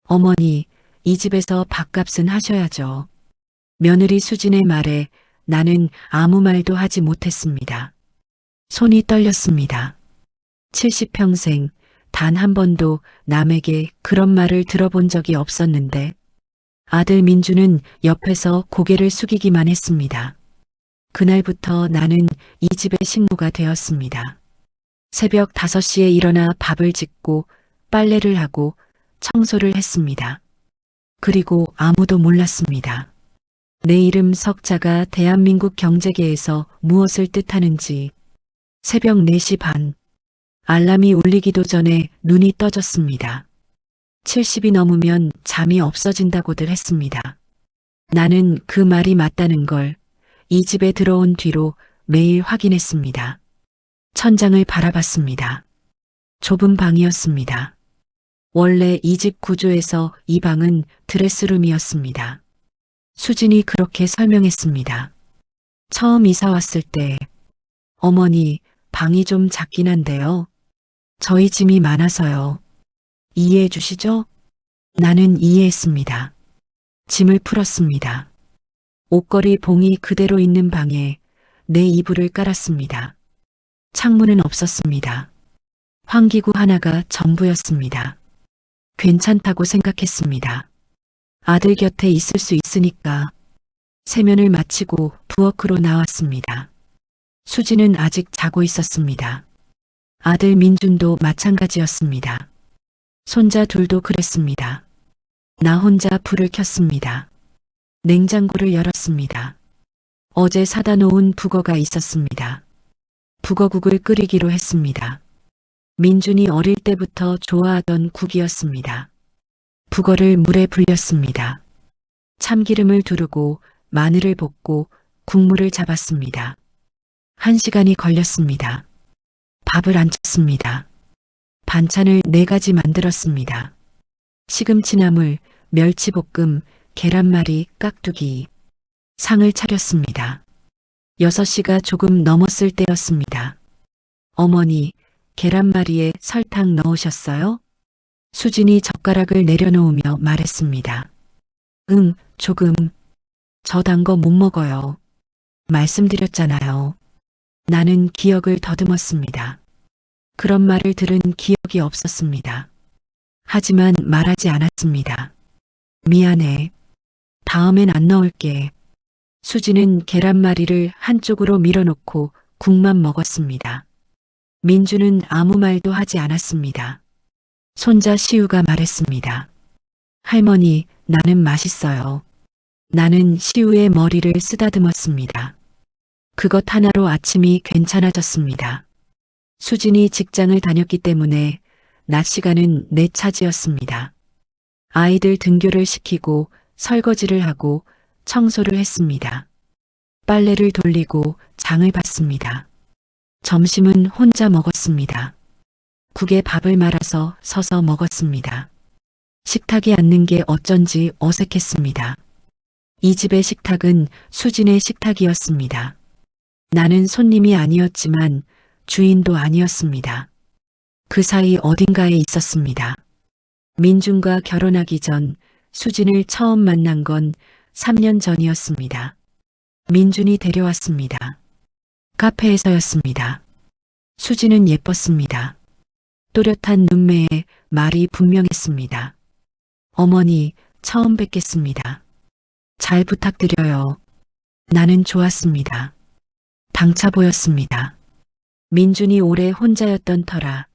어머니, 이 집에서 밥값은 하셔야죠. 며느리 수진의 말에 나는 아무 말도 하지 못했습니다. 손이 떨렸습니다. 70평생 단 한 번도 남에게 그런 말을 들어본 적이 없었는데 아들 민주는 옆에서 고개를 숙이기만 했습니다. 그날부터 나는 이 집의 식모가 되었습니다. 새벽 5시에 일어나 밥을 짓고 빨래를 하고 청소를 했습니다. 그리고 아무도 몰랐습니다. 내 이름 석자가 대한민국 경제계에서 무엇을 뜻하는지. 새벽 4시 반, 알람이 울리기도 전에 눈이 떠졌습니다. 70이 넘으면 잠이 없어진다고들 했습니다. 나는 그 말이 맞다는 걸 이 집에 들어온 뒤로 매일 확인했습니다. 천장을 바라봤습니다. 좁은 방이었습니다. 원래 이 집 구조에서 이 방은 드레스룸이었습니다. 수진이 그렇게 설명했습니다. 처음 이사 왔을 때, 어머니, 방이 좀 작긴 한데요. 저희 짐이 많아서요. 이해해 주시죠? 나는 이해했습니다. 짐을 풀었습니다. 옷걸이 봉이 그대로 있는 방에 내 이불을 깔았습니다. 창문은 없었습니다. 환기구 하나가 전부였습니다. 괜찮다고 생각했습니다. 아들 곁에 있을 수 있으니까. 세면을 마치고 부엌으로 나왔습니다. 수지는 아직 자고 있었습니다. 아들 민준도 마찬가지였습니다. 손자 둘도 그랬습니다. 나 혼자 불을 켰습니다. 냉장고를 열었습니다. 어제 사다 놓은 북어가 있었습니다. 북어국을 끓이기로 했습니다. 민준이 어릴 때부터 좋아하던 국이었습니다. 북어를 물에 불렸습니다. 참기름을 두르고 마늘을 볶고 국물을 잡았습니다. 1시간이 걸렸습니다. 밥을 안 쳤습니다. 반찬을 4가지 만들었습니다. 시금치나물, 멸치볶음, 계란말이, 깍두기. 상을 차렸습니다. 6시가 조금 넘었을 때였습니다. 어머니, 계란말이에 설탕 넣으셨어요? 수진이 젓가락을 내려놓으며 말했습니다. 응, 조금. 저 단 거 못 먹어요. 말씀드렸잖아요. 나는 기억을 더듬었습니다. 그런 말을 들은 기억이 없었습니다. 하지만 말하지 않았습니다. 미안해. 다음엔 안 넣을게. 수지는 계란말이를 한쪽으로 밀어놓고 국만 먹었습니다. 민주는 아무 말도 하지 않았습니다. 손자 시우가 말했습니다. 할머니, 나는 맛있어요. 나는 시우의 머리를 쓰다듬었습니다. 그것 하나로 아침이 괜찮아졌습니다. 수진이 직장을 다녔기 때문에 낮 시간은 내 차지였습니다. 아이들 등교를 시키고 설거지를 하고 청소를 했습니다. 빨래를 돌리고 장을 봤습니다. 점심은 혼자 먹었습니다. 국에 밥을 말아서 서서 먹었습니다. 식탁에 앉는 게 어쩐지 어색했습니다. 이 집의 식탁은 수진의 식탁이었습니다. 나는 손님이 아니었지만 주인도 아니었습니다. 그 사이 어딘가에 있었습니다. 민준과 결혼하기 전 수진을 처음 만난 건 3년 전이었습니다. 민준이 데려왔습니다. 카페에서였습니다. 수진은 예뻤습니다. 또렷한 눈매에 말이 분명했습니다. 어머니, 처음 뵙겠습니다. 잘 부탁드려요. 나는 좋았습니다. 당차 보였습니다. 민준이 오래 혼자였던 터라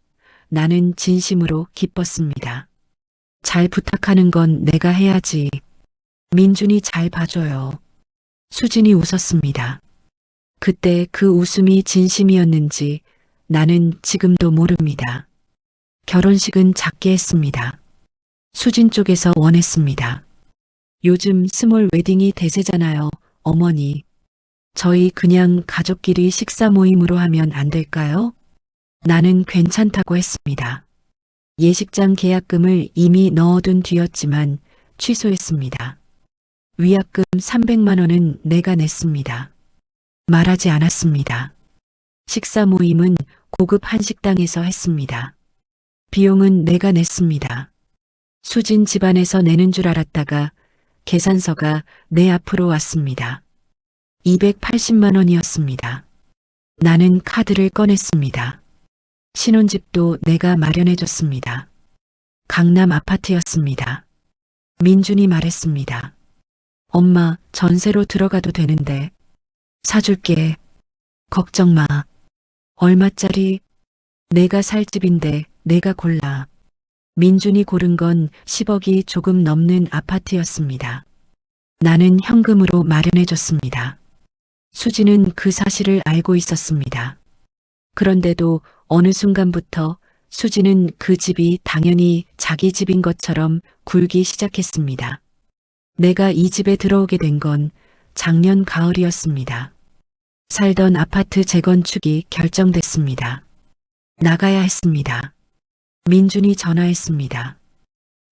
나는 진심으로 기뻤습니다. 잘 부탁하는 건 내가 해야지. 민준이 잘 봐줘요. 수진이 웃었습니다. 그때 그 웃음이 진심이었는지 나는 지금도 모릅니다. 결혼식은 작게 했습니다. 수진 쪽에서 원했습니다. 요즘 스몰 웨딩이 대세잖아요, 어머니. 저희 그냥 가족끼리 식사 모임으로 하면 안 될까요? 나는 괜찮다고 했습니다. 예식장 계약금을 이미 넣어둔 뒤였지만 취소했습니다. 위약금 300만 원은 내가 냈습니다. 말하지 않았습니다. 식사 모임은 고급 한식당에서 했습니다. 비용은 내가 냈습니다. 수진 집안에서 내는 줄 알았다가 계산서가 내 앞으로 왔습니다. 280만 원이었습니다. 나는 카드를 꺼냈습니다. 신혼집도 내가 마련해줬습니다. 강남 아파트였습니다. 민준이 말했습니다. 엄마, 전세로 들어가도 되는데. 사줄게. 걱정 마. 얼마짜리? 내가 살 집인데 내가 골라. 민준이 고른 건 10억이 조금 넘는 아파트였습니다. 나는 현금으로 마련해줬습니다. 수지는 그 사실을 알고 있었습니다. 그런데도 어느 순간부터 수지는 그 집이 당연히 자기 집인 것처럼 굴기 시작했습니다. 내가 이 집에 들어오게 된 건 작년 가을이었습니다. 살던 아파트 재건축이 결정됐습니다. 나가야 했습니다. 민준이 전화했습니다.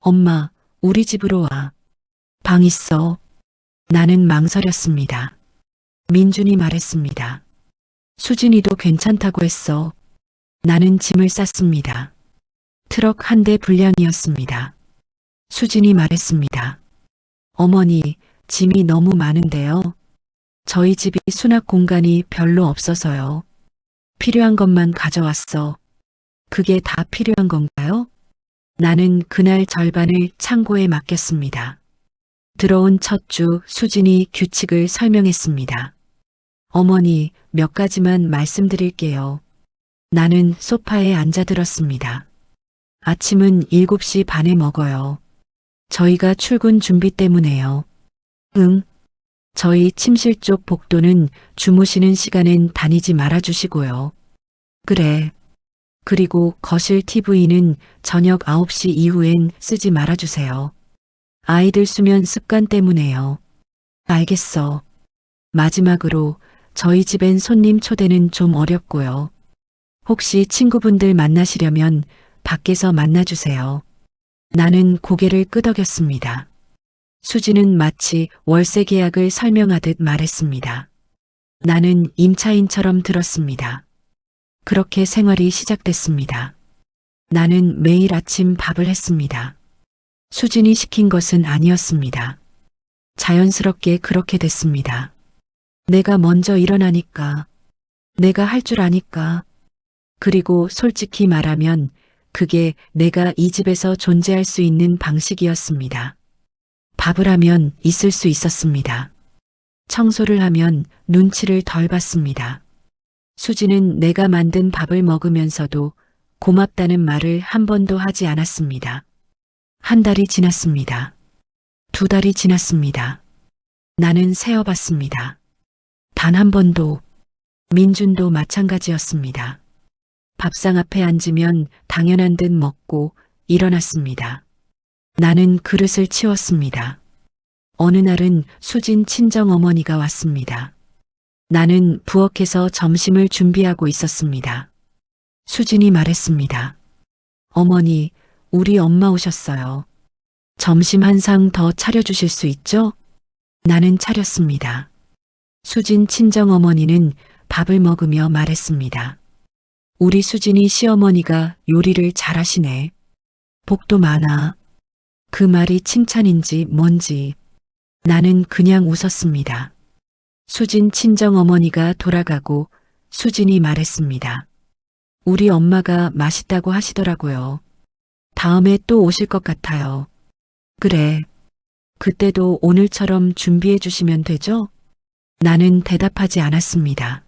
엄마, 우리 집으로 와. 방 있어. 나는 망설였습니다. 민준이 말했습니다. 수진이도 괜찮다고 했어. 나는 짐을 쌌습니다. 트럭 한 대 분량이었습니다. 수진이 말했습니다. 어머니, 짐이 너무 많은데요. 저희 집이 수납 공간이 별로 없어서요. 필요한 것만 가져왔어. 그게 다 필요한 건가요? 나는 그날 절반을 창고에 맡겼습니다. 들어온 첫 주 수진이 규칙을 설명했습니다. 어머니, 몇 가지만 말씀드릴게요. 나는 소파에 앉아 들었습니다. 아침은 7시 반에 먹어요. 저희가 출근 준비 때문에요. 응. 저희 침실 쪽 복도는 주무시는 시간엔 다니지 말아주시고요. 그래. 그리고 거실 TV는 저녁 9시 이후엔 쓰지 말아주세요. 아이들 수면 습관 때문에요. 알겠어. 마지막으로 저희 집엔 손님 초대는 좀 어렵고요. 혹시 친구분들 만나시려면 밖에서 만나주세요. 나는 고개를 끄덕였습니다. 수지는 마치 월세 계약을 설명하듯 말했습니다. 나는 임차인처럼 들었습니다. 그렇게 생활이 시작됐습니다. 나는 매일 아침 밥을 했습니다. 수진이 시킨 것은 아니었습니다. 자연스럽게 그렇게 됐습니다. 내가 먼저 일어나니까, 내가 할 줄 아니까, 그리고 솔직히 말하면 그게 내가 이 집에서 존재할 수 있는 방식이었습니다. 밥을 하면 있을 수 있었습니다. 청소를 하면 눈치를 덜 봤습니다. 수지는 내가 만든 밥을 먹으면서도 고맙다는 말을 한 번도 하지 않았습니다. 한 달이 지났습니다. 2달이 지났습니다. 나는 세어봤습니다. 단 한 번도. 민준도 마찬가지였습니다. 밥상 앞에 앉으면 당연한 듯 먹고 일어났습니다. 나는 그릇을 치웠습니다. 어느 날은 수진 친정어머니가 왔습니다. 나는 부엌에서 점심을 준비하고 있었습니다. 수진이 말했습니다. 어머니, 우리 엄마 오셨어요. 점심 한 상 더 차려주실 수 있죠? 나는 차렸습니다. 수진 친정어머니는 밥을 먹으며 말했습니다. 우리 수진이 시어머니가 요리를 잘하시네. 복도 많아. 그 말이 칭찬인지 뭔지 나는 그냥 웃었습니다. 수진 친정어머니가 돌아가고 수진이 말했습니다. 우리 엄마가 맛있다고 하시더라고요. 다음에 또 오실 것 같아요. 그래. 그때도 오늘처럼 준비해 주시면 되죠? 나는 대답하지 않았습니다.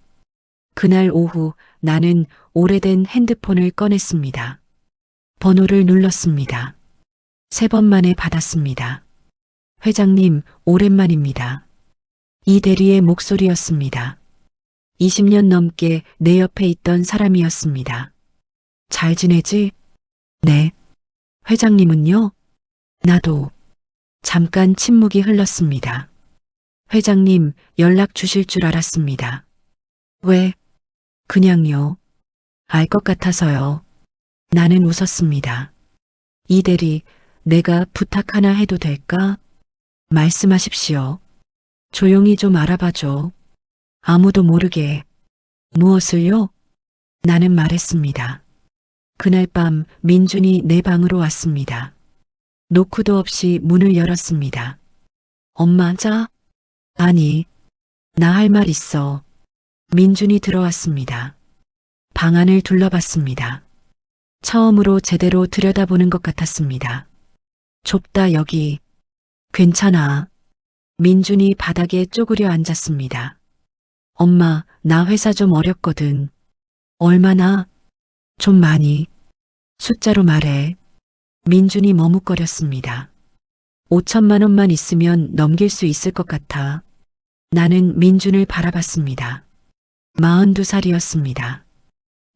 그날 오후 나는 오래된 핸드폰을 꺼냈습니다. 번호를 눌렀습니다. 3번 만에 받았습니다. 회장님, 오랜만입니다. 이 대리의 목소리였습니다. 20년 넘게 내 옆에 있던 사람이었습니다. 잘 지내지? 네. 회장님은요? 나도. 잠깐 침묵이 흘렀습니다. 회장님, 연락 주실 줄 알았습니다. 왜? 그냥요. 알 것 같아서요. 나는 웃었습니다. 이 대리, 내가 부탁 하나 해도 될까? 말씀하십시오. 조용히 좀 알아봐줘. 아무도 모르게. 무엇을요? 나는 말했습니다. 그날 밤 민준이 내 방으로 왔습니다. 노크도 없이 문을 열었습니다. 엄마, 자? 아니, 나 할 말 있어. 민준이 들어왔습니다. 방 안을 둘러봤습니다. 처음으로 제대로 들여다보는 것 같았습니다. 좁다 여기. 괜찮아. 민준이 바닥에 쪼그려 앉았습니다. 엄마, 나 회사 좀 어렵거든. 얼마나? 좀 많이. 숫자로 말해. 민준이 머뭇거렸습니다. 5천만 원만 있으면 넘길 수 있을 것 같아. 나는 민준을 바라봤습니다. 42살이었습니다.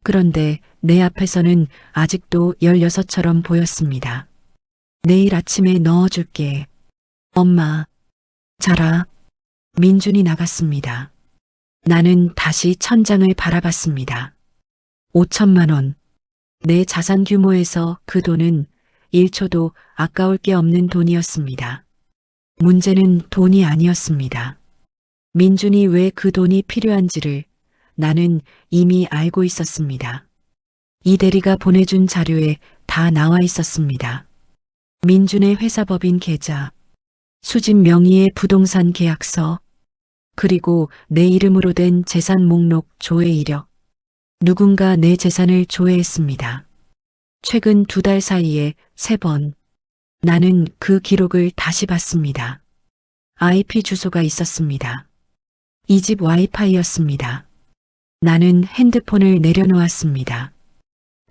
그런데 내 앞에서는 아직도 16처럼 보였습니다. 내일 아침에 넣어줄게. 엄마. 자라. 민준이 나갔습니다. 나는 다시 천장을 바라봤습니다. 5천만 원. 내 자산 규모에서 그 돈은 1초도 아까울 게 없는 돈이었습니다. 문제는 돈이 아니었습니다. 민준이 왜 그 돈이 필요한지를 나는 이미 알고 있었습니다. 이 대리가 보내준 자료에 다 나와 있었습니다. 민준의 회사법인 계좌, 수진 명의의 부동산 계약서, 그리고 내 이름으로 된 재산 목록 조회 이력. 누군가 내 재산을 조회했습니다. 최근 2달 사이에 3번. 나는 그 기록을 다시 봤습니다. IP 주소가 있었습니다. 이 집 와이파이였습니다. 나는 핸드폰을 내려놓았습니다.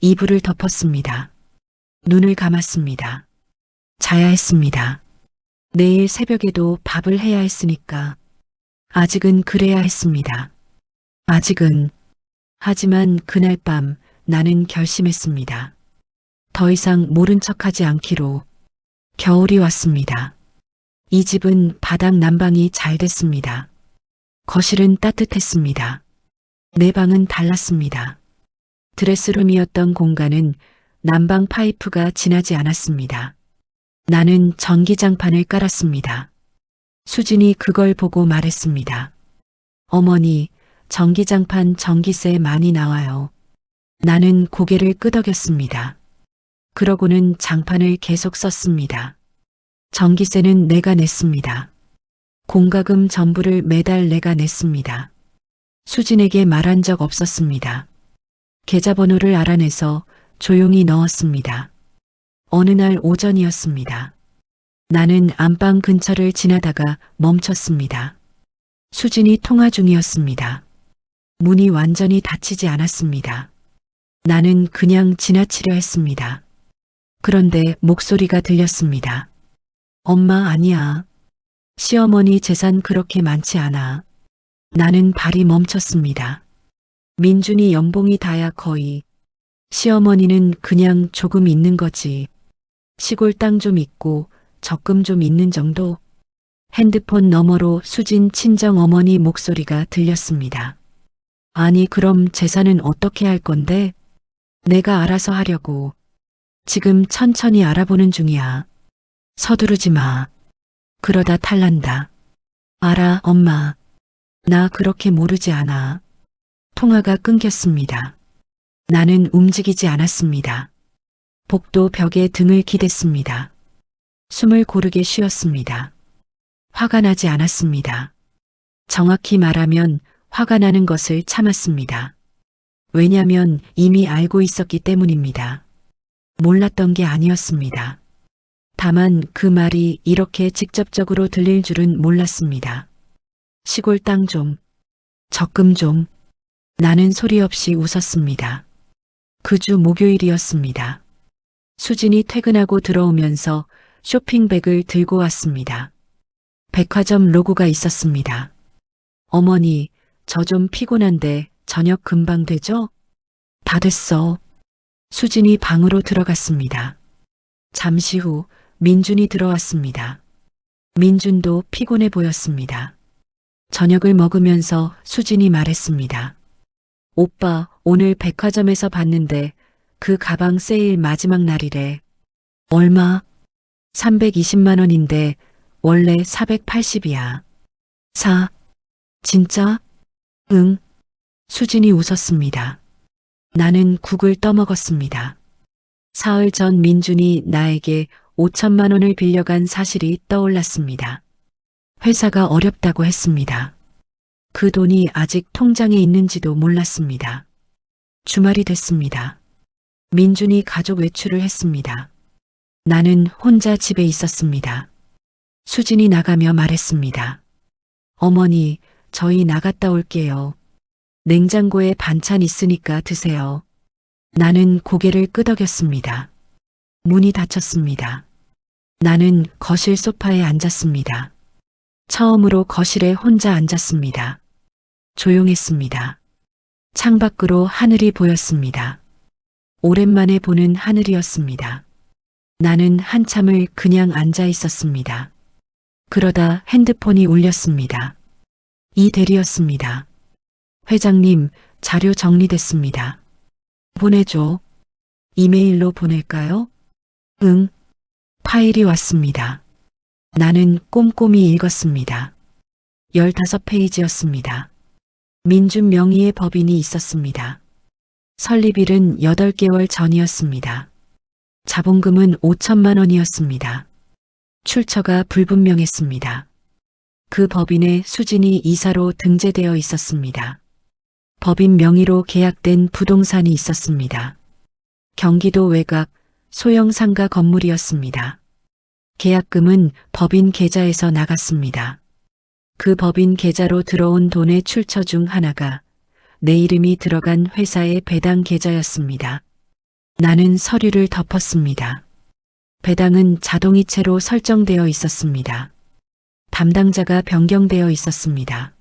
이불을 덮었습니다. 눈을 감았습니다. 자야 했습니다. 내일 새벽에도 밥을 해야 했으니까. 아직은 그래야 했습니다. 아직은. 하지만 그날 밤 나는 결심했습니다. 더 이상 모른 척하지 않기로. 겨울이 왔습니다. 이 집은 바닥 난방이 잘 됐습니다. 거실은 따뜻했습니다. 내 방은 달랐습니다. 드레스룸이었던 공간은 난방 파이프가 지나지 않았습니다. 나는 전기장판을 깔았습니다. 수진이 그걸 보고 말했습니다. 어머니, 전기장판 전기세 많이 나와요. 나는 고개를 끄덕였습니다. 그러고는 장판을 계속 썼습니다. 전기세는 내가 냈습니다. 공과금 전부를 매달 내가 냈습니다. 수진에게 말한 적 없었습니다. 계좌번호를 알아내서 조용히 넣었습니다. 어느 날 오전이었습니다. 나는 안방 근처를 지나다가 멈췄습니다. 수진이 통화 중이었습니다. 문이 완전히 닫히지 않았습니다. 나는 그냥 지나치려 했습니다. 그런데 목소리가 들렸습니다. 엄마 아니야. 시어머니 재산 그렇게 많지 않아. 나는 발이 멈췄습니다. 민준이 연봉이 다야 거의. 시어머니는 그냥 조금 있는 거지. 시골 땅 좀 있고 적금 좀 있는 정도. 핸드폰 너머로 수진 친정 어머니 목소리가 들렸습니다. 아니 그럼 재산은 어떻게 할 건데? 내가 알아서 하려고. 지금 천천히 알아보는 중이야. 서두르지 마. 그러다 탈난다. 알아, 엄마. 나 그렇게 모르지 않아. 통화가 끊겼습니다. 나는 움직이지 않았습니다. 복도 벽에 등을 기댔습니다. 숨을 고르게 쉬었습니다. 화가 나지 않았습니다. 정확히 말하면 화가 나는 것을 참았습니다. 왜냐면 이미 알고 있었기 때문입니다. 몰랐던 게 아니었습니다. 다만 그 말이 이렇게 직접적으로 들릴 줄은 몰랐습니다. 시골 땅 좀, 적금 좀. 나는 소리 없이 웃었습니다. 그 주 목요일이었습니다. 수진이 퇴근하고 들어오면서 쇼핑백을 들고 왔습니다. 백화점 로고가 있었습니다. 어머니, 저 좀 피곤한데 저녁 금방 되죠? 다 됐어. 수진이 방으로 들어갔습니다. 잠시 후 민준이 들어왔습니다. 민준도 피곤해 보였습니다. 저녁을 먹으면서 수진이 말했습니다. 오빠, 오늘 백화점에서 봤는데 그 가방 세일 마지막 날이래. 얼마? 320만 원인데 원래 480이야. 사. 진짜? 응. 수진이 웃었습니다. 나는 국을 떠먹었습니다. 사흘 전 민준이 나에게 5천만 원을 빌려간 사실이 떠올랐습니다. 회사가 어렵다고 했습니다. 그 돈이 아직 통장에 있는지도 몰랐습니다. 주말이 됐습니다. 민준이 가족 외출을 했습니다. 나는 혼자 집에 있었습니다. 수진이 나가며 말했습니다. 어머니, 저희 나갔다 올게요. 냉장고에 반찬 있으니까 드세요. 나는 고개를 끄덕였습니다. 문이 닫혔습니다. 나는 거실 소파에 앉았습니다. 처음으로 거실에 혼자 앉았습니다. 조용했습니다. 창밖으로 하늘이 보였습니다. 오랜만에 보는 하늘이었습니다. 나는 한참을 그냥 앉아 있었습니다. 그러다 핸드폰이 울렸습니다. 이대리였습니다. 회장님, 자료 정리됐습니다. 보내줘. 이메일로 보낼까요? 응. 파일이 왔습니다. 나는 꼼꼼히 읽었습니다. 15페이지였습니다. 민준 명의의 법인이 있었습니다. 설립일은 8개월 전이었습니다. 자본금은 5천만 원이었습니다. 출처가 불분명했습니다. 그 법인에 수진이 이사로 등재되어 있었습니다. 법인 명의로 계약된 부동산이 있었습니다. 경기도 외곽 소형 상가 건물이었습니다. 계약금은 법인 계좌에서 나갔습니다. 그 법인 계좌로 들어온 돈의 출처 중 하나가 내 이름이 들어간 회사의 배당 계좌였습니다. 나는 서류를 덮었습니다. 배당은 자동이체로 설정되어 있었습니다. 담당자가 변경되어 있었습니다.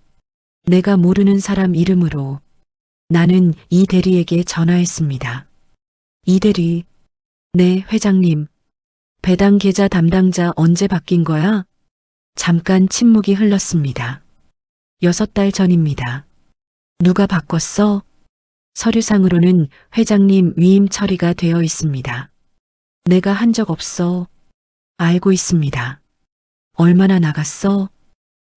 내가 모르는 사람 이름으로. 나는 이 대리에게 전화했습니다. 이 대리. 네, 회장님. 배당 계좌 담당자 언제 바뀐 거야? 잠깐 침묵이 흘렀습니다. 6달 전입니다. 누가 바꿨어? 서류상으로는 회장님 위임 처리가 되어 있습니다. 내가 한 적 없어. 알고 있습니다. 얼마나 나갔어?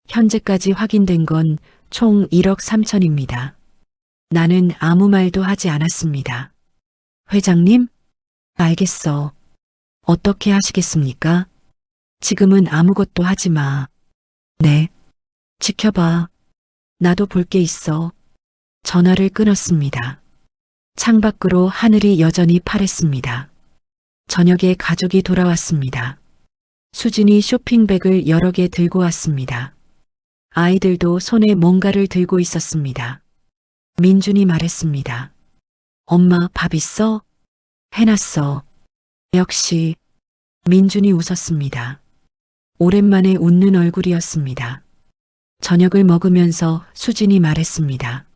현재까지 확인된 건 총 1억 3천입니다. 나는 아무 말도 하지 않았습니다. 회장님? 알겠어. 어떻게 하시겠습니까? 지금은 아무것도 하지 마. 네. 지켜봐. 나도 볼 게 있어. 전화를 끊었습니다. 창밖으로 하늘이 여전히 파랬습니다. 저녁에 가족이 돌아왔습니다. 수진이 쇼핑백을 여러 개 들고 왔습니다. 아이들도 손에 뭔가를 들고 있었습니다. 민준이 말했습니다. 엄마, 밥 있어? 해놨어. 역시. 민준이 웃었습니다. 오랜만에 웃는 얼굴이었습니다. 저녁을 먹으면서 수진이 말했습니다.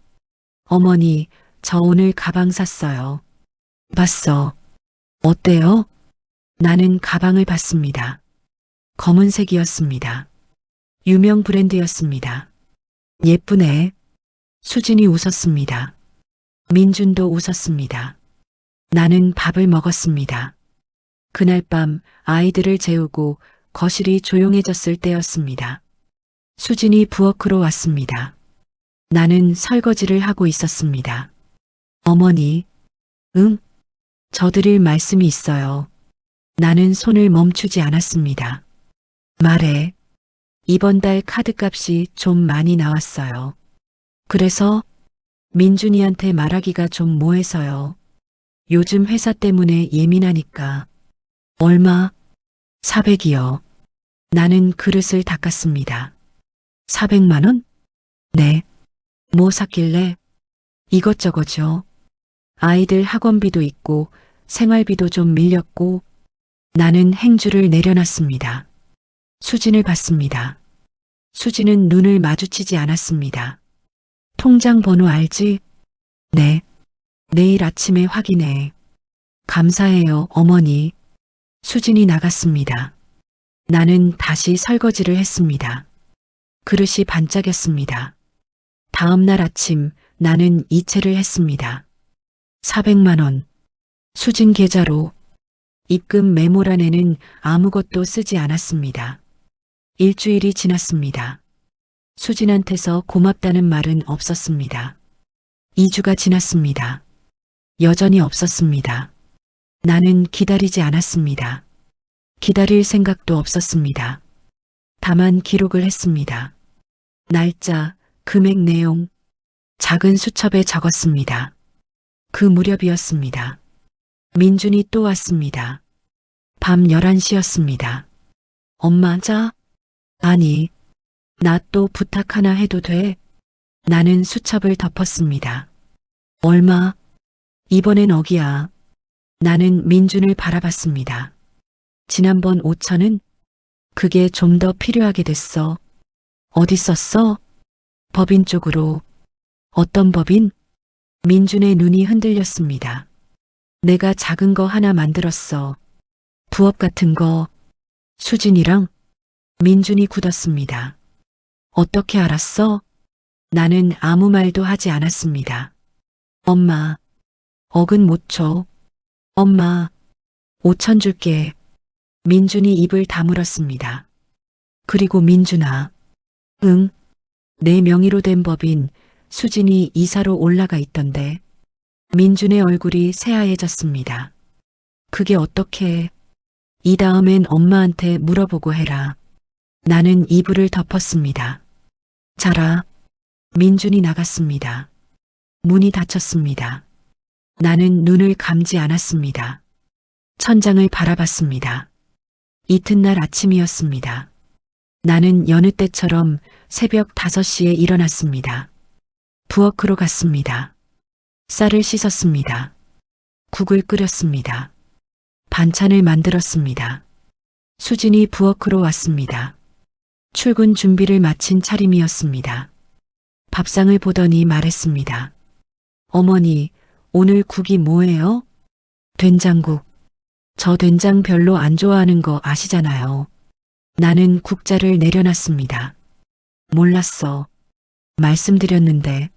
어머니, 저 오늘 가방 샀어요. 봤어. 어때요? 나는 가방을 봤습니다. 검은색이었습니다. 유명 브랜드였습니다. 예쁘네. 수진이 웃었습니다. 민준도 웃었습니다. 나는 밥을 먹었습니다. 그날 밤 아이들을 재우고 거실이 조용해졌을 때였습니다. 수진이 부엌으로 왔습니다. 나는 설거지를 하고 있었습니다. 어머니, 응? 저 드릴 말씀이 있어요. 나는 손을 멈추지 않았습니다. 말해. 이번 달 카드값이 좀 많이 나왔어요. 그래서 민준이한테 말하기가 좀 뭐해서요. 요즘 회사 때문에 예민하니까. 얼마? 400이요. 나는 그릇을 닦았습니다. 400만 원? 네. 뭐 샀길래? 이것저것요. 아이들 학원비도 있고 생활비도 좀 밀렸고. 나는 행주를 내려놨습니다. 수진을 봤습니다. 수진은 눈을 마주치지 않았습니다. 통장 번호 알지? 네. 내일 아침에 확인해. 감사해요, 어머니. 수진이 나갔습니다. 나는 다시 설거지를 했습니다. 그릇이 반짝였습니다. 다음 날 아침 나는 이체를 했습니다. 400만 원. 수진 계좌로. 입금 메모란에는 아무것도 쓰지 않았습니다. 일주일이 지났습니다. 수진한테서 고맙다는 말은 없었습니다. 2주가 지났습니다. 여전히 없었습니다. 나는 기다리지 않았습니다. 기다릴 생각도 없었습니다. 다만 기록을 했습니다. 날짜, 금액 내용, 작은 수첩에 적었습니다. 그 무렵이었습니다. 민준이 또 왔습니다. 밤 11시였습니다. 엄마 자? 아니, 나 또 부탁 하나 해도 돼? 나는 수첩을 덮었습니다. 얼마? 이번엔 억이야. 나는 민준을 바라봤습니다. 지난번 5천은? 그게 좀 더 필요하게 됐어. 어디 썼어? 법인 쪽으로. 어떤 법인? 민준의 눈이 흔들렸습니다. 내가 작은 거 하나 만들었어. 부업 같은 거. 수진이랑? 민준이 굳었습니다. 어떻게 알았어? 나는 아무 말도 하지 않았습니다. 엄마, 억은 못 줘. 엄마, 5천 줄게. 민준이 입을 다물었습니다. 그리고 민준아, 응, 내 명의로 된 법인 수진이 이사로 올라가 있던데. 민준의 얼굴이 새하얘졌습니다. 그게 어떻게? 이 다음엔 엄마한테 물어보고 해라. 나는 이불을 덮었습니다. 자라. 민준이 나갔습니다. 문이 닫혔습니다. 나는 눈을 감지 않았습니다. 천장을 바라봤습니다. 이튿날 아침이었습니다. 나는 여느 때처럼 새벽 5시에 일어났습니다. 부엌으로 갔습니다. 쌀을 씻었습니다. 국을 끓였습니다. 반찬을 만들었습니다. 수진이 부엌으로 왔습니다. 출근 준비를 마친 차림이었습니다. 밥상을 보더니 말했습니다. 어머니, 오늘 국이 뭐예요? 된장국. 저 된장 별로 안 좋아하는 거 아시잖아요. 나는 국자를 내려놨습니다. 몰랐어. 말씀드렸는데.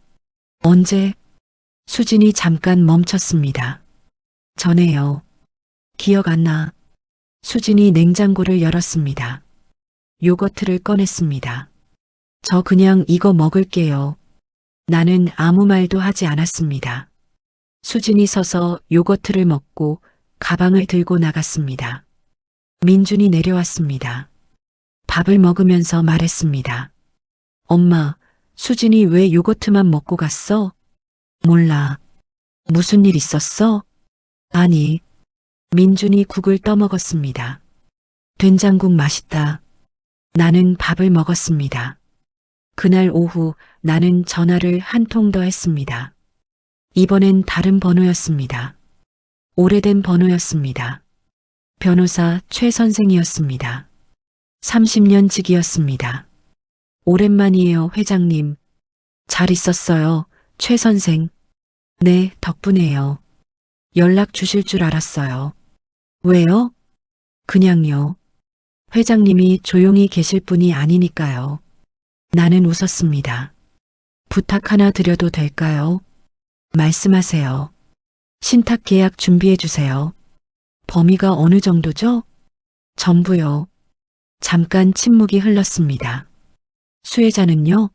언제? 수진이 잠깐 멈췄습니다. 전에요. 기억 안 나. 수진이 냉장고를 열었습니다. 요거트를 꺼냈습니다. 저 그냥 이거 먹을게요. 나는 아무 말도 하지 않았습니다. 수진이 서서 요거트를 먹고 가방을 들고 나갔습니다. 민준이 내려왔습니다. 밥을 먹으면서 말했습니다. 엄마, 수진이 왜 요거트만 먹고 갔어? 몰라. 무슨 일 있었어? 아니. 민준이 국을 떠먹었습니다. 된장국 맛있다. 나는 밥을 먹었습니다. 그날 오후 나는 전화를 한 통 더 했습니다. 이번엔 다른 번호였습니다. 오래된 번호였습니다. 변호사 최 선생이었습니다. 30년 직이었습니다. 오랜만이에요, 회장님. 잘 있었어요, 최 선생. 네, 덕분에요. 연락 주실 줄 알았어요. 왜요? 그냥요. 회장님이 조용히 계실 분이 아니니까요. 나는 웃었습니다. 부탁 하나 드려도 될까요? 말씀하세요. 신탁 계약 준비해 주세요. 범위가 어느 정도죠? 전부요. 잠깐 침묵이 흘렀습니다. 수혜자는요?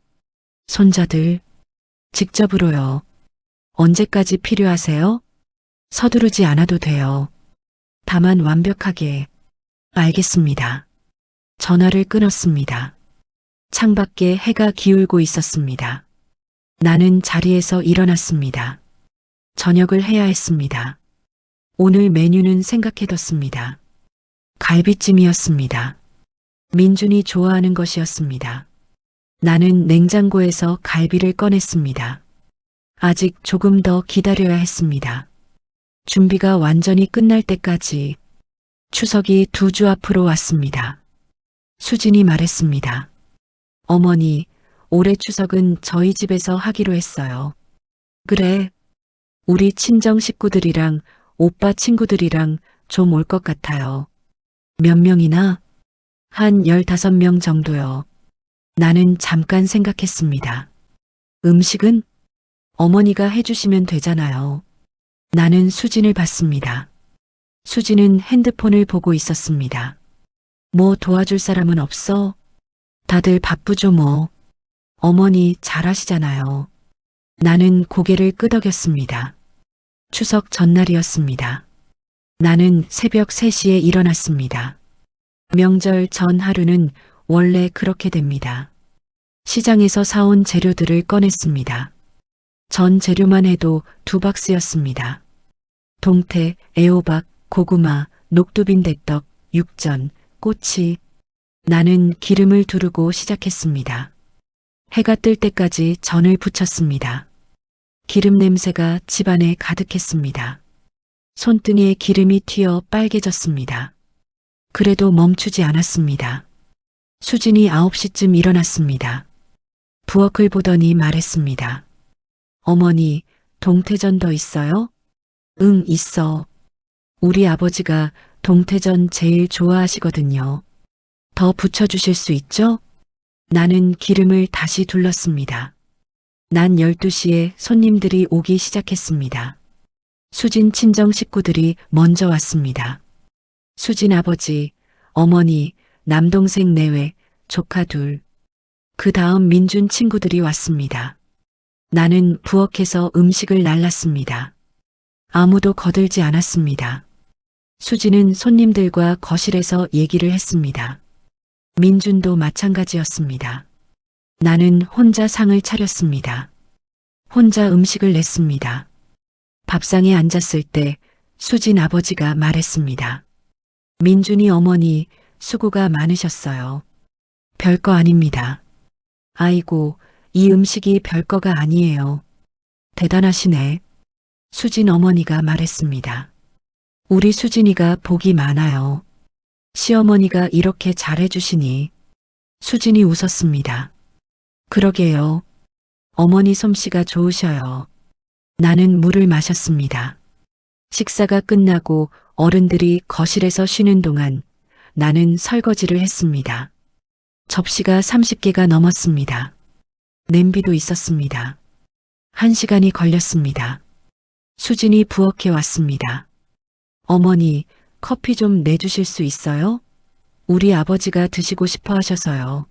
손자들. 직접으로요. 언제까지 필요하세요? 서두르지 않아도 돼요. 다만 완벽하게. 알겠습니다. 전화를 끊었습니다. 창밖에 해가 기울고 있었습니다. 나는 자리에서 일어났습니다. 저녁을 해야 했습니다. 오늘 메뉴는 생각해뒀습니다. 갈비찜이었습니다. 민준이 좋아하는 것이었습니다. 나는 냉장고에서 갈비를 꺼냈습니다. 아직 조금 더 기다려야 했습니다. 준비가 완전히 끝날 때까지. 추석이 2주 앞으로 왔습니다. 수진이 말했습니다. 어머니, 올해 추석은 저희 집에서 하기로 했어요. 그래. 우리 친정 식구들이랑 오빠 친구들이랑 좀 올 것 같아요. 몇 명이나? 한 15명 정도요. 나는 잠깐 생각했습니다. 음식은? 어머니가 해주시면 되잖아요. 나는 수진을 봤습니다. 수진은 핸드폰을 보고 있었습니다. 뭐 도와줄 사람은 없어? 다들 바쁘죠 뭐. 어머니 잘하시잖아요. 나는 고개를 끄덕였습니다. 추석 전날이었습니다. 나는 새벽 3시에 일어났습니다. 명절 전 하루는 원래 그렇게 됩니다. 시장에서 사온 재료들을 꺼냈습니다. 전 재료만 해도 2박스였습니다. 동태, 애호박, 고구마, 녹두빈대떡, 육전, 꼬치. 나는 기름을 두르고 시작했습니다. 해가 뜰 때까지 전을 부쳤습니다. 기름 냄새가 집안에 가득했습니다. 손등에 기름이 튀어 빨개졌습니다. 그래도 멈추지 않았습니다. 수진이 9시쯤 일어났습니다. 부엌을 보더니 말했습니다. 어머니, 동태전 더 있어요? 응, 있어. 우리 아버지가 동태전 제일 좋아하시거든요. 더 부쳐주실 수 있죠? 나는 기름을 다시 둘렀습니다. 난 12시에 손님들이 오기 시작했습니다. 수진 친정 식구들이 먼저 왔습니다. 수진 아버지, 어머니, 남동생 내외, 조카 둘. 그 다음 민준 친구들이 왔습니다. 나는 부엌에서 음식을 날랐습니다. 아무도 거들지 않았습니다. 수진은 손님들과 거실에서 얘기를 했습니다. 민준도 마찬가지였습니다. 나는 혼자 상을 차렸습니다. 혼자 음식을 냈습니다. 밥상에 앉았을 때 수진 아버지가 말했습니다. 민준이 어머니, 수고가 많으셨어요. 별거 아닙니다. 아이고, 이 음식이 별거가 아니에요. 대단하시네. 수진 어머니가 말했습니다. 우리 수진이가 복이 많아요. 시어머니가 이렇게 잘해주시니. 수진이 웃었습니다. 그러게요. 어머니 솜씨가 좋으셔요. 나는 물을 마셨습니다. 식사가 끝나고 어른들이 거실에서 쉬는 동안 나는 설거지를 했습니다. 접시가 30개가 넘었습니다. 냄비도 있었습니다. 1시간이 걸렸습니다. 수진이 부엌에 왔습니다. 어머니, 커피 좀 내주실 수 있어요? 우리 아버지가 드시고 싶어 하셔서요.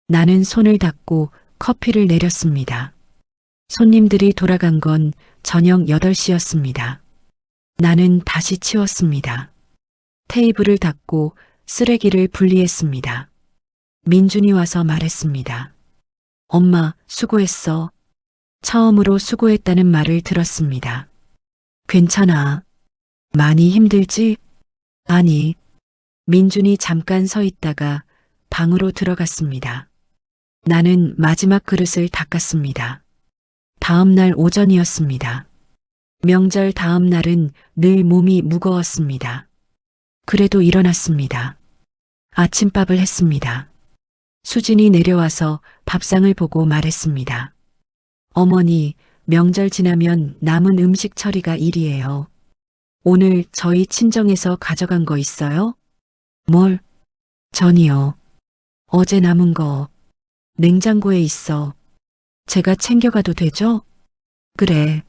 나는 손을 닦고 커피를 내렸습니다. 손님들이 돌아간 건 저녁 8시였습니다. 나는 다시 치웠습니다. 테이블을 닦고 쓰레기를 분리했습니다. 민준이 와서 말했습니다. 엄마, 수고했어. 처음으로 수고했다는 말을 들었습니다. 괜찮아. 많이 힘들지? 아니. 민준이 잠깐 서 있다가 방으로 들어갔습니다. 나는 마지막 그릇을 닦았습니다. 다음 날 오전이었습니다. 명절 다음 날은 늘 몸이 무거웠습니다. 그래도 일어났습니다. 아침밥을 했습니다. 수진이 내려와서 밥상을 보고 말했습니다. 어머니, 명절 지나면 남은 음식 처리가 일이에요. 오늘 저희 친정에서 가져간 거 있어요? 뭘? 전이요. 어제 남은 거. 냉장고에 있어. 제가 챙겨가도 되죠? 그래.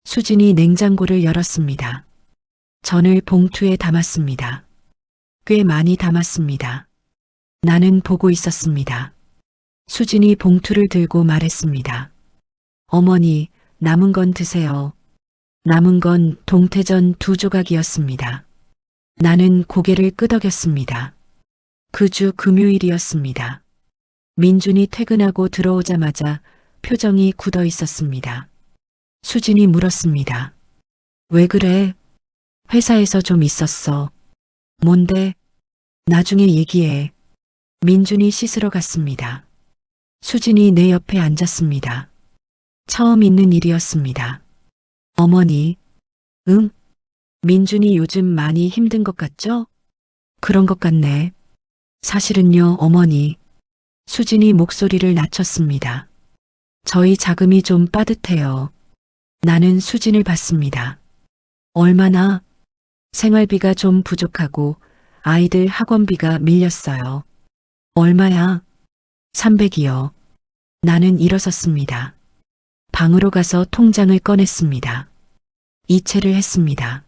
수진이 냉장고를 열었습니다. 전을 봉투에 담았습니다. 꽤 많이 담았습니다. 나는 보고 있었습니다. 수진이 봉투를 들고 말했습니다. 어머니, 남은 건 드세요. 남은 건 동태전 2조각이었습니다. 나는 고개를 끄덕였습니다. 그 주 금요일이었습니다. 민준이 퇴근하고 들어오자마자 표정이 굳어 있었습니다. 수진이 물었습니다. 왜 그래? 회사에서 좀 있었어. 뭔데? 나중에 얘기해. 민준이 씻으러 갔습니다. 수진이 내 옆에 앉았습니다. 처음 있는 일이었습니다. 어머니, 응? 민준이 요즘 많이 힘든 것 같죠? 그런 것 같네. 사실은요, 어머니. 수진이 목소리를 낮췄습니다. 저희 자금이 좀 빠듯해요. 나는 수진을 봤습니다. 얼마나? 생활비가 좀 부족하고 아이들 학원비가 밀렸어요. 얼마야? 300이요. 나는 일어섰습니다. 방으로 가서 통장을 꺼냈습니다. 이체를 했습니다.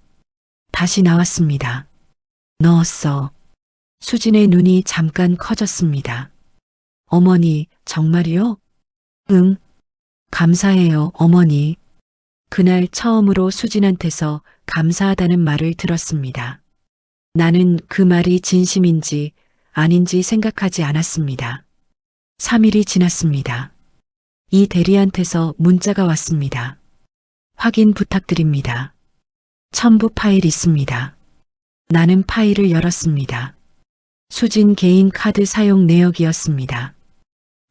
다시 나왔습니다. 넣었어. 수진의 눈이 잠깐 커졌습니다. 어머니, 정말이요? 응. 감사해요, 어머니. 그날 처음으로 수진한테서 감사하다는 말을 들었습니다. 나는 그 말이 진심인지 아닌지 생각하지 않았습니다. 3일이 지났습니다. 이 대리한테서 문자가 왔습니다. 확인 부탁드립니다. 첨부 파일 있습니다. 나는 파일을 열었습니다. 수진 개인 카드 사용 내역이었습니다.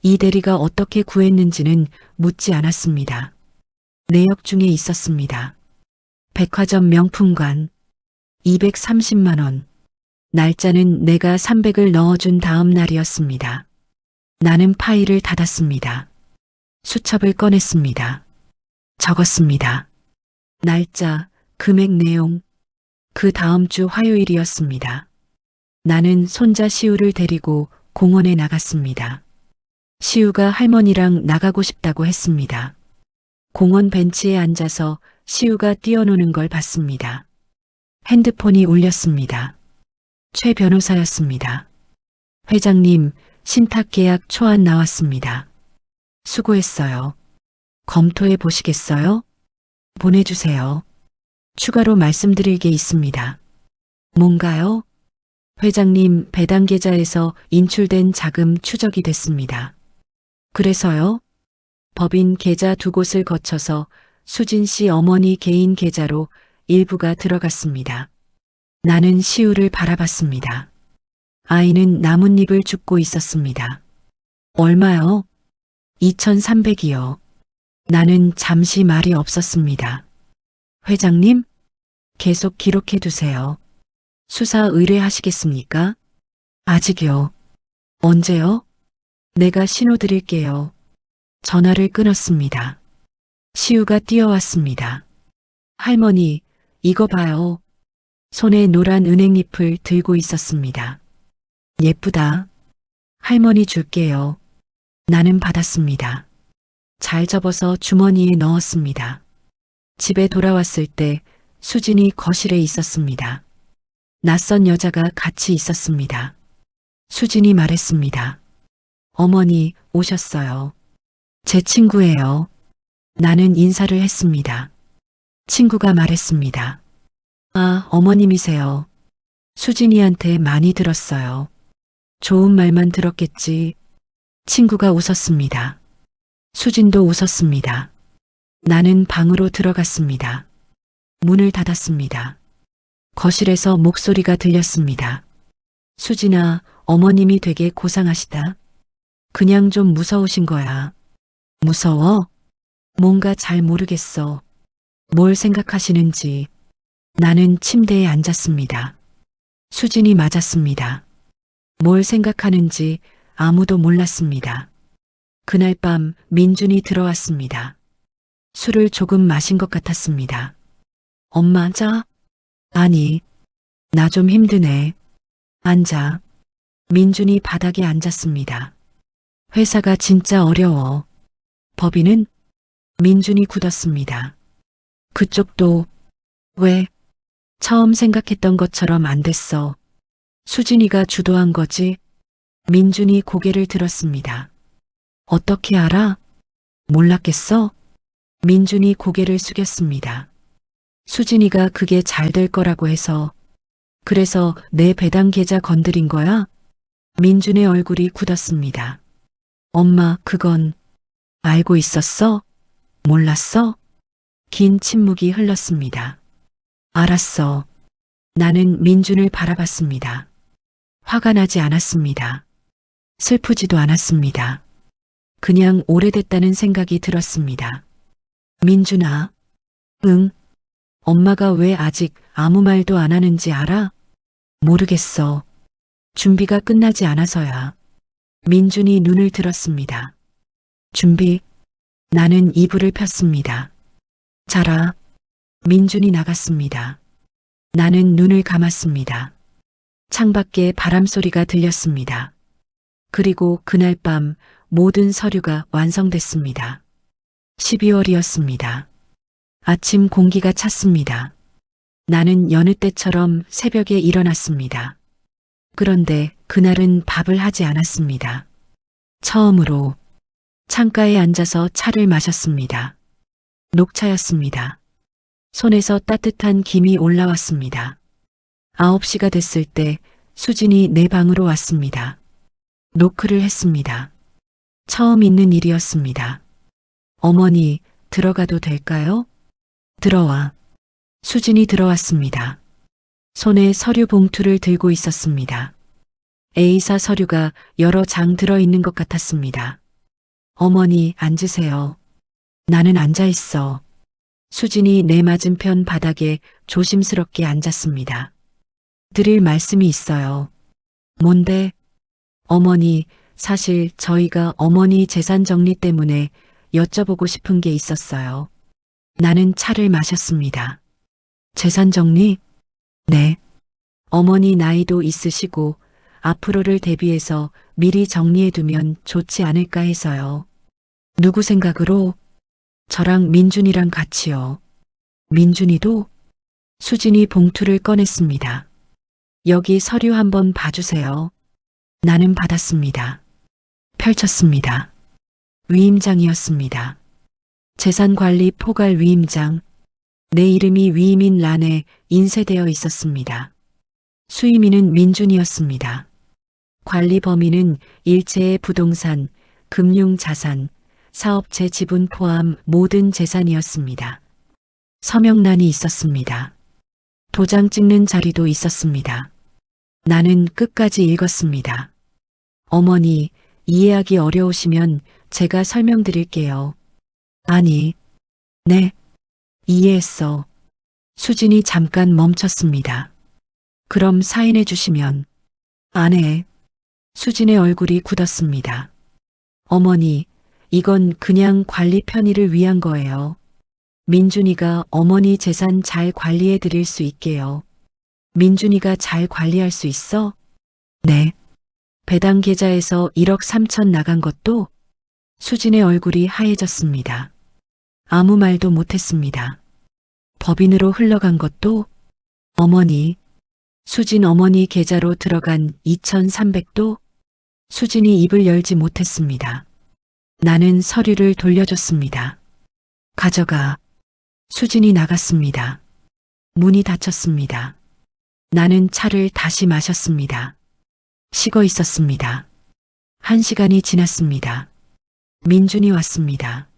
이 대리가 어떻게 구했는지는 묻지 않았습니다. 내역 중에 있었습니다. 백화점 명품관 230만 원. 날짜는 내가 300을 넣어준 다음 날이었습니다. 나는 파일을 닫았습니다. 수첩을 꺼냈습니다. 적었습니다. 날짜, 금액 내용. 그 다음 주 화요일이었습니다. 나는 손자 시우를 데리고 공원에 나갔습니다. 시우가 할머니랑 나가고 싶다고 했습니다. 공원 벤치에 앉아서 시우가 뛰어노는 걸 봤습니다. 핸드폰이 울렸습니다. 최 변호사였습니다. 회장님, 신탁 계약 초안 나왔습니다. 수고했어요. 검토해 보시겠어요? 보내주세요. 추가로 말씀드릴 게 있습니다. 뭔가요? 회장님, 배당 계좌에서 인출된 자금 추적이 됐습니다. 그래서요? 법인 계좌 두 곳을 거쳐서 수진 씨 어머니 개인 계좌로 일부가 들어갔습니다. 나는 시우를 바라봤습니다. 아이는 나뭇잎을 줍고 있었습니다. 얼마요? 2,300이요. 나는 잠시 말이 없었습니다. 회장님, 계속 기록해 두세요. 수사 의뢰하시겠습니까? 아직요. 언제요? 내가 신호 드릴게요. 전화를 끊었습니다. 시우가 뛰어왔습니다. 할머니, 이거 봐요. 손에 노란 은행잎을 들고 있었습니다. 예쁘다. 할머니 줄게요. 나는 받았습니다. 잘 접어서 주머니에 넣었습니다. 집에 돌아왔을 때 수진이 거실에 있었습니다. 낯선 여자가 같이 있었습니다. 수진이 말했습니다. 어머니 오셨어요. 제 친구예요. 나는 인사를 했습니다. 친구가 말했습니다. 아, 어머님이세요. 수진이한테 많이 들었어요. 좋은 말만 들었겠지. 친구가 웃었습니다. 수진도 웃었습니다. 나는 방으로 들어갔습니다. 문을 닫았습니다. 거실에서 목소리가 들렸습니다. 수진아, 어머님이 되게 고상하시다. 그냥 좀 무서우신 거야. 무서워? 뭔가 잘 모르겠어. 뭘 생각하시는지. 나는 침대에 앉았습니다. 수진이 맞았습니다. 뭘 생각하는지 아무도 몰랐습니다. 그날 밤 민준이 들어왔습니다. 술을 조금 마신 것 같았습니다. 엄마 자? 아니, 나 좀 힘드네. 앉아. 민준이 바닥에 앉았습니다. 회사가 진짜 어려워. 법인은? 민준이 굳었습니다. 그쪽도 왜? 처음 생각했던 것처럼 안 됐어. 수진이가 주도한 거지? 민준이 고개를 들었습니다. 어떻게 알아? 몰랐겠어? 민준이 고개를 숙였습니다. 수진이가 그게 잘 될 거라고 해서. 그래서 내 배당 계좌 건드린 거야? 민준의 얼굴이 굳었습니다. 엄마, 그건 알고 있었어? 몰랐어? 긴 침묵이 흘렀습니다. 알았어. 나는 민준을 바라봤습니다. 화가 나지 않았습니다. 슬프지도 않았습니다. 그냥 오래됐다는 생각이 들었습니다. 민준아. 응. 엄마가 왜 아직 아무 말도 안 하는지 알아? 모르겠어. 준비가 끝나지 않아서야. 민준이 눈을 들었습니다. 준비. 나는 이불을 폈습니다. 자라. 민준이 나갔습니다. 나는 눈을 감았습니다. 창밖에 바람소리가 들렸습니다. 그리고 그날 밤 모든 서류가 완성됐습니다. 12월이었습니다. 아침 공기가 찼습니다. 나는 여느 때처럼 새벽에 일어났습니다. 그런데 그날은 밥을 하지 않았습니다. 처음으로 창가에 앉아서 차를 마셨습니다. 녹차였습니다. 손에서 따뜻한 김이 올라왔습니다. 9시가 됐을 때 수진이 내 방으로 왔습니다. 노크를 했습니다. 처음 있는 일이었습니다. 어머니, 들어가도 될까요? 들어와. 수진이 들어왔습니다. 손에 서류 봉투를 들고 있었습니다. A사 서류가 여러 장 들어있는 것 같았습니다. 어머니, 앉으세요. 나는 앉아 있어. 수진이 내 맞은편 바닥에 조심스럽게 앉았습니다. 드릴 말씀이 있어요. 뭔데? 어머니, 사실 저희가 어머니 재산 정리 때문에 여쭤보고 싶은 게 있었어요. 나는 차를 마셨습니다. 재산 정리? 네. 어머니 나이도 있으시고 앞으로를 대비해서 미리 정리해두면 좋지 않을까 해서요. 누구 생각으로? 저랑 민준이랑 같이요. 민준이도? 수진이 봉투를 꺼냈습니다. 여기 서류 한번 봐주세요. 나는 받았습니다. 펼쳤습니다. 위임장이었습니다. 재산관리 포괄 위임장. 내 이름이 위임인 란에 인쇄되어 있었습니다. 수임인은 민준이었습니다. 관리 범위는 일체의 부동산, 금융자산, 사업체 지분 포함 모든 재산이었습니다. 서명란이 있었습니다. 도장 찍는 자리도 있었습니다. 나는 끝까지 읽었습니다. 어머니, 이해하기 어려우시면 제가 설명드릴게요. 아니, 네, 이해했어. 수진이 잠깐 멈췄습니다. 그럼 사인해 주시면. 안 해. 수진의 얼굴이 굳었습니다. 어머니, 이건 그냥 관리 편의를 위한 거예요. 민준이가 어머니 재산 잘 관리해 드릴 수 있게요. 민준이가 잘 관리할 수 있어? 네. 배당 계좌에서 1억 3천 나간 것도? 수진의 얼굴이 하얘졌습니다. 아무 말도 못했습니다. 법인으로 흘러간 것도? 어머니. 수진 어머니 계좌로 들어간 2,300도? 수진이 입을 열지 못했습니다. 나는 서류를 돌려줬습니다. 가져가. 수진이 나갔습니다. 문이 닫혔습니다. 나는 차를 다시 마셨습니다. 식어 있었습니다. 1시간이 지났습니다. 민준이 왔습니다.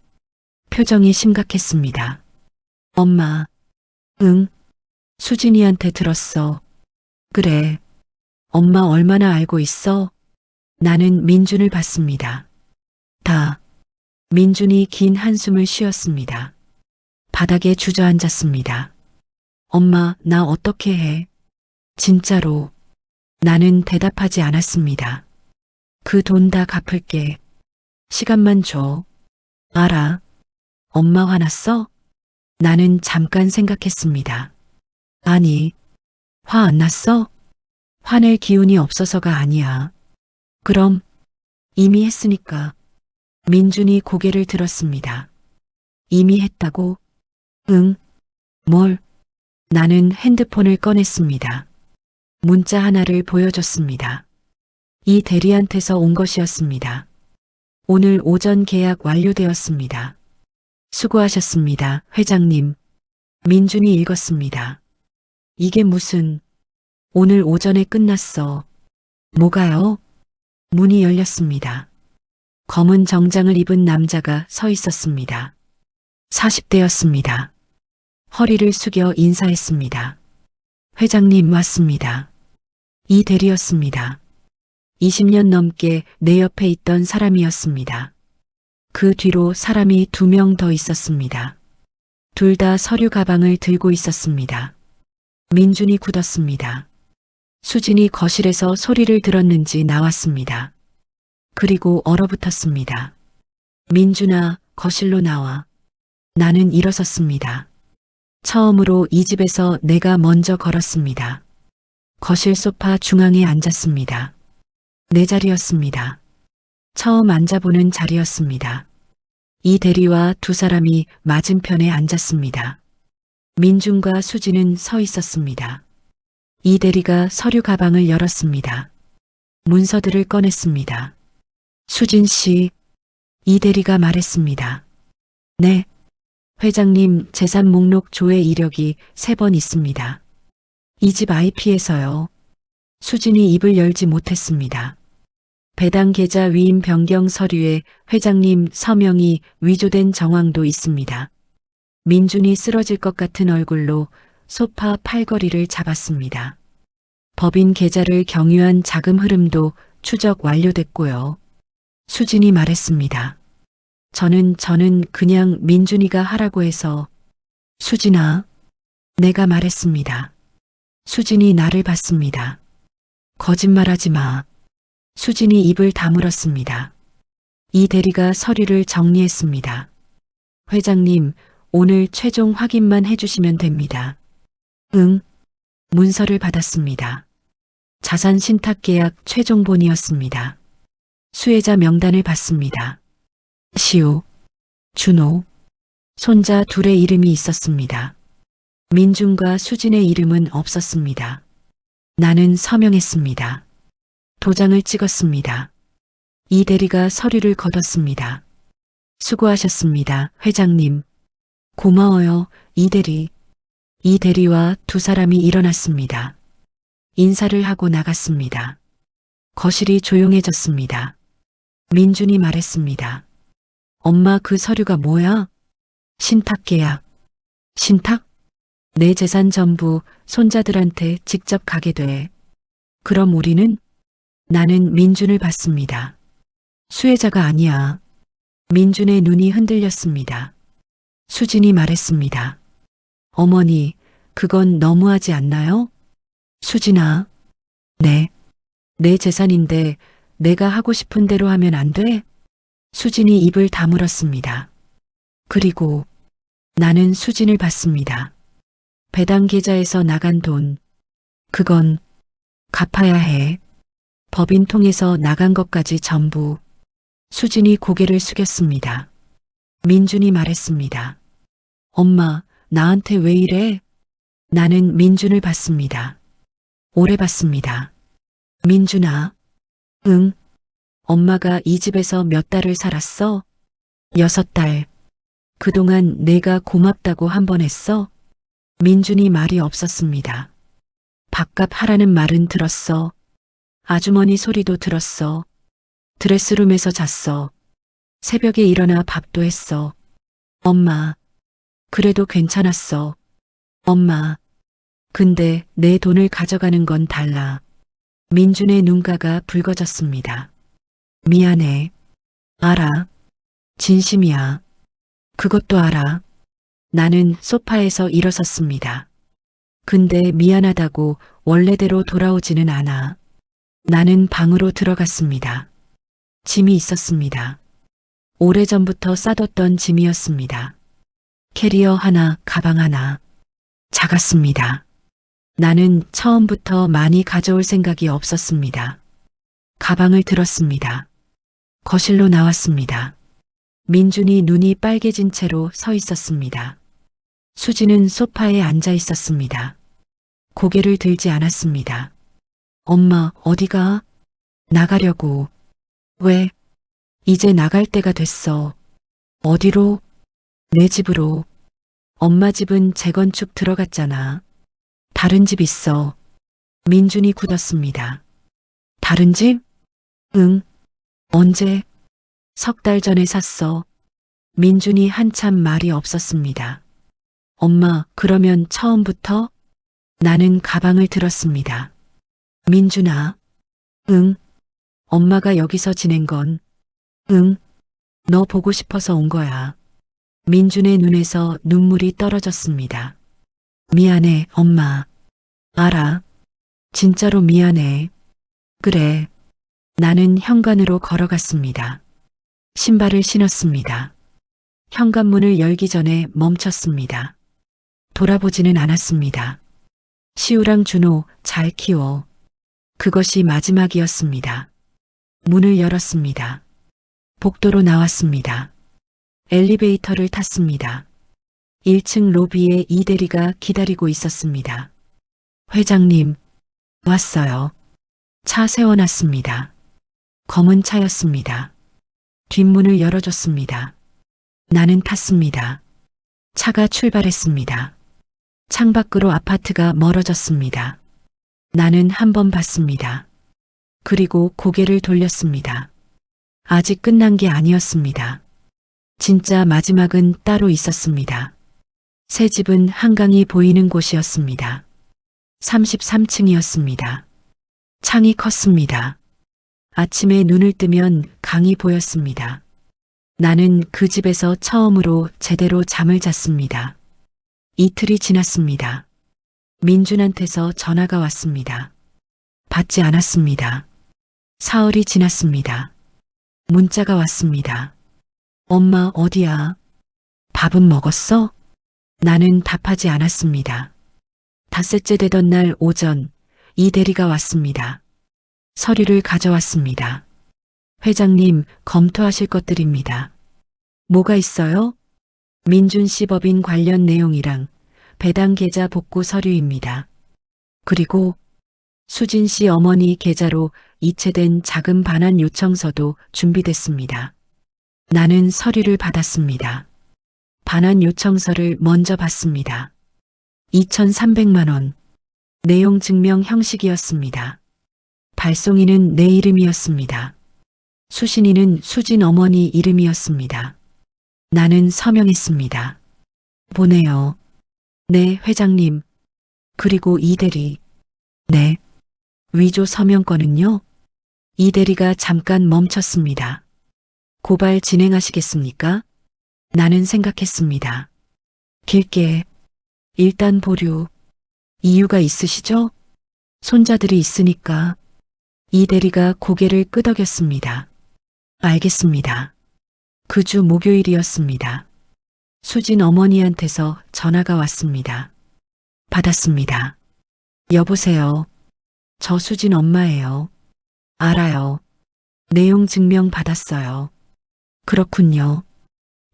표정이 심각했습니다. 엄마. 응. 수진이한테 들었어. 그래. 엄마 얼마나 알고 있어? 나는 민준을 봤습니다. 다. 민준이 긴 한숨을 쉬었습니다. 바닥에 주저앉았습니다. 엄마, 나 어떻게 해? 진짜로. 나는 대답하지 않았습니다. 그 돈 다 갚을게. 시간만 줘. 알아. 엄마 화났어? 나는 잠깐 생각했습니다. 아니, 화 안 났어? 화낼 기운이 없어서가 아니야. 그럼 이미 했으니까. 민준이 고개를 들었습니다. 이미 했다고? 응. 뭘? 나는 핸드폰을 꺼냈습니다. 문자 하나를 보여줬습니다. 이 대리한테서 온 것이었습니다. 오늘 오전 계약 완료되었습니다. 수고하셨습니다, 회장님. 민준이 읽었습니다. 이게 무슨... 오늘 오전에 끝났어. 뭐가요? 문이 열렸습니다. 검은 정장을 입은 남자가 서 있었습니다. 40대였습니다. 허리를 숙여 인사했습니다. 회장님 왔습니다. 이 대리였습니다. 20년 넘게 내 옆에 있던 사람이었습니다. 그 뒤로 사람이 2명 더 있었습니다. 둘 다 서류 가방을 들고 있었습니다. 민준이 굳었습니다. 수진이 거실에서 소리를 들었는지 나왔습니다. 그리고 얼어붙었습니다. 민준아, 거실로 나와. 나는 일어섰습니다. 처음으로 이 집에서 내가 먼저 걸었습니다. 거실 소파 중앙에 앉았습니다. 내 자리였습니다. 처음 앉아보는 자리였습니다. 이 대리와 두 사람이 맞은편에 앉았습니다. 민준과 수진은 서 있었습니다. 이 대리가 서류 가방을 열었습니다. 문서들을 꺼냈습니다. 수진 씨, 이 대리가 말했습니다. 네. 회장님 재산 목록 조회 이력이 3번 있습니다. 이 집 IP에서요. 수진이 입을 열지 못했습니다. 배당 계좌 위임 변경 서류에 회장님 서명이 위조된 정황도 있습니다. 민준이 쓰러질 것 같은 얼굴로 소파 팔걸이를 잡았습니다. 법인 계좌를 경유한 자금 흐름도 추적 완료됐고요. 수진이 말했습니다. 저는 그냥 민준이가 하라고 해서. 수진아, 내가 말했습니다. 수진이 나를 봤습니다. 거짓말하지 마. 수진이 입을 다물었습니다. 이 대리가 서류를 정리했습니다. 회장님, 오늘 최종 확인만 해주시면 됩니다. 응. 문서를 받았습니다. 자산 신탁 계약 최종본이었습니다. 수혜자 명단을 봤습니다. 시우, 준호, 손자 둘의 이름이 있었습니다. 민준과 수진의 이름은 없었습니다. 나는 서명했습니다. 도장을 찍었습니다. 이 대리가 서류를 걷었습니다. 수고하셨습니다, 회장님. 고마워요, 이 대리. 이 대리와 두 사람이 일어났습니다. 인사를 하고 나갔습니다. 거실이 조용해졌습니다. 민준이 말했습니다. 엄마, 그 서류가 뭐야? 신탁 계약. 신탁? 내 재산 전부 손자들한테 직접 가게 돼. 그럼 우리는? 나는 민준을 봤습니다. 수혜자가 아니야. 민준의 눈이 흔들렸습니다. 수진이 말했습니다. 어머니, 그건 너무하지 않나요? 수진아, 네. 내 재산인데 내가 하고 싶은 대로 하면 안 돼? 수진이 입을 다물었습니다. 그리고 나는 수진을 봤습니다. 배당 계좌에서 나간 돈, 그건 갚아야 해. 법인 통해서 나간 것까지 전부. 수진이 고개를 숙였습니다. 민준이 말했습니다. 엄마, 나한테 왜 이래? 나는 민준을 봤습니다. 오래 봤습니다. 민준아, 응. 엄마가 이 집에서 몇 달을 살았어? 6달. 그동안 내가 고맙다고 한 번 했어? 민준이 말이 없었습니다. 밥값 하라는 말은 들었어. 아주머니 소리도 들었어. 드레스룸에서 잤어. 새벽에 일어나 밥도 했어. 엄마, 그래도 괜찮았어. 엄마, 근데 내 돈을 가져가는 건 달라. 민준의 눈가가 붉어졌습니다. 미안해. 알아. 진심이야. 그것도 알아. 나는 소파에서 일어섰습니다. 근데 미안하다고 원래대로 돌아오지는 않아. 나는 방으로 들어갔습니다. 짐이 있었습니다. 오래전부터 싸뒀던 짐이었습니다. 캐리어 하나, 가방 하나. 작았습니다. 나는 처음부터 많이 가져올 생각이 없었습니다. 가방을 들었습니다. 거실로 나왔습니다. 민준이 눈이 빨개진 채로 서 있었습니다. 수지는 소파에 앉아 있었습니다. 고개를 들지 않았습니다. 엄마, 어디가? 나가려고. 왜? 이제 나갈 때가 됐어. 어디로? 내 집으로. 엄마 집은 재건축 들어갔잖아. 다른 집 있어. 민준이 굳었습니다. 다른 집? 응. 언제? 3달 전에 샀어. 민준이 한참 말이 없었습니다. 엄마, 그러면 처음부터? 나는 가방을 들었습니다. 민준아. 응. 엄마가 여기서 지낸 건? 응. 너 보고 싶어서 온 거야. 민준의 눈에서 눈물이 떨어졌습니다. 미안해, 엄마. 알아. 진짜로 미안해. 그래. 나는 현관으로 걸어갔습니다. 신발을 신었습니다. 현관문을 열기 전에 멈췄습니다. 돌아보지는 않았습니다. 시우랑 준호 잘 키워. 그것이 마지막이었습니다. 문을 열었습니다. 복도로 나왔습니다. 엘리베이터를 탔습니다. 1층 로비에 이 대리가 기다리고 있었습니다. 회장님, 왔어요. 차 세워놨습니다. 검은 차였습니다. 뒷문을 열어줬습니다. 나는 탔습니다. 차가 출발했습니다. 창밖으로 아파트가 멀어졌습니다. 나는 한 번 봤습니다. 그리고 고개를 돌렸습니다. 아직 끝난 게 아니었습니다. 진짜 마지막은 따로 있었습니다. 새 집은 한강이 보이는 곳이었습니다. 33층이었습니다. 창이 컸습니다. 아침에 눈을 뜨면 강이 보였습니다. 나는 그 집에서 처음으로 제대로 잠을 잤습니다. 이틀이 지났습니다. 민준한테서 전화가 왔습니다. 받지 않았습니다. 사흘이 지났습니다. 문자가 왔습니다. 엄마 어디야? 밥은 먹었어? 나는 답하지 않았습니다. 닷새째 되던 날 오전 이 대리가 왔습니다. 서류를 가져왔습니다. 회장님, 검토하실 것들입니다. 뭐가 있어요? 민준 씨 법인 관련 내용이랑 배당 계좌 복구 서류입니다. 그리고 수진 씨 어머니 계좌로 이체된 자금 반환 요청서도 준비됐습니다. 나는 서류를 받았습니다. 반환 요청서를 먼저 봤습니다. 2,300만 원. 내용 증명 형식이었습니다. 발송인은 내 이름이었습니다. 수신인은 수진 어머니 이름이었습니다. 나는 서명했습니다. 보내요. 네, 회장님. 그리고 이 대리. 네. 위조 서명권은요? 이 대리가 잠깐 멈췄습니다. 고발 진행하시겠습니까? 나는 생각했습니다. 길게. 일단 보류. 이유가 있으시죠? 손자들이 있으니까. 이 대리가 고개를 끄덕였습니다. 알겠습니다. 그 주 목요일이었습니다. 수진 어머니한테서 전화가 왔습니다. 받았습니다. 여보세요. 저 수진 엄마예요. 알아요. 내용 증명 받았어요. 그렇군요.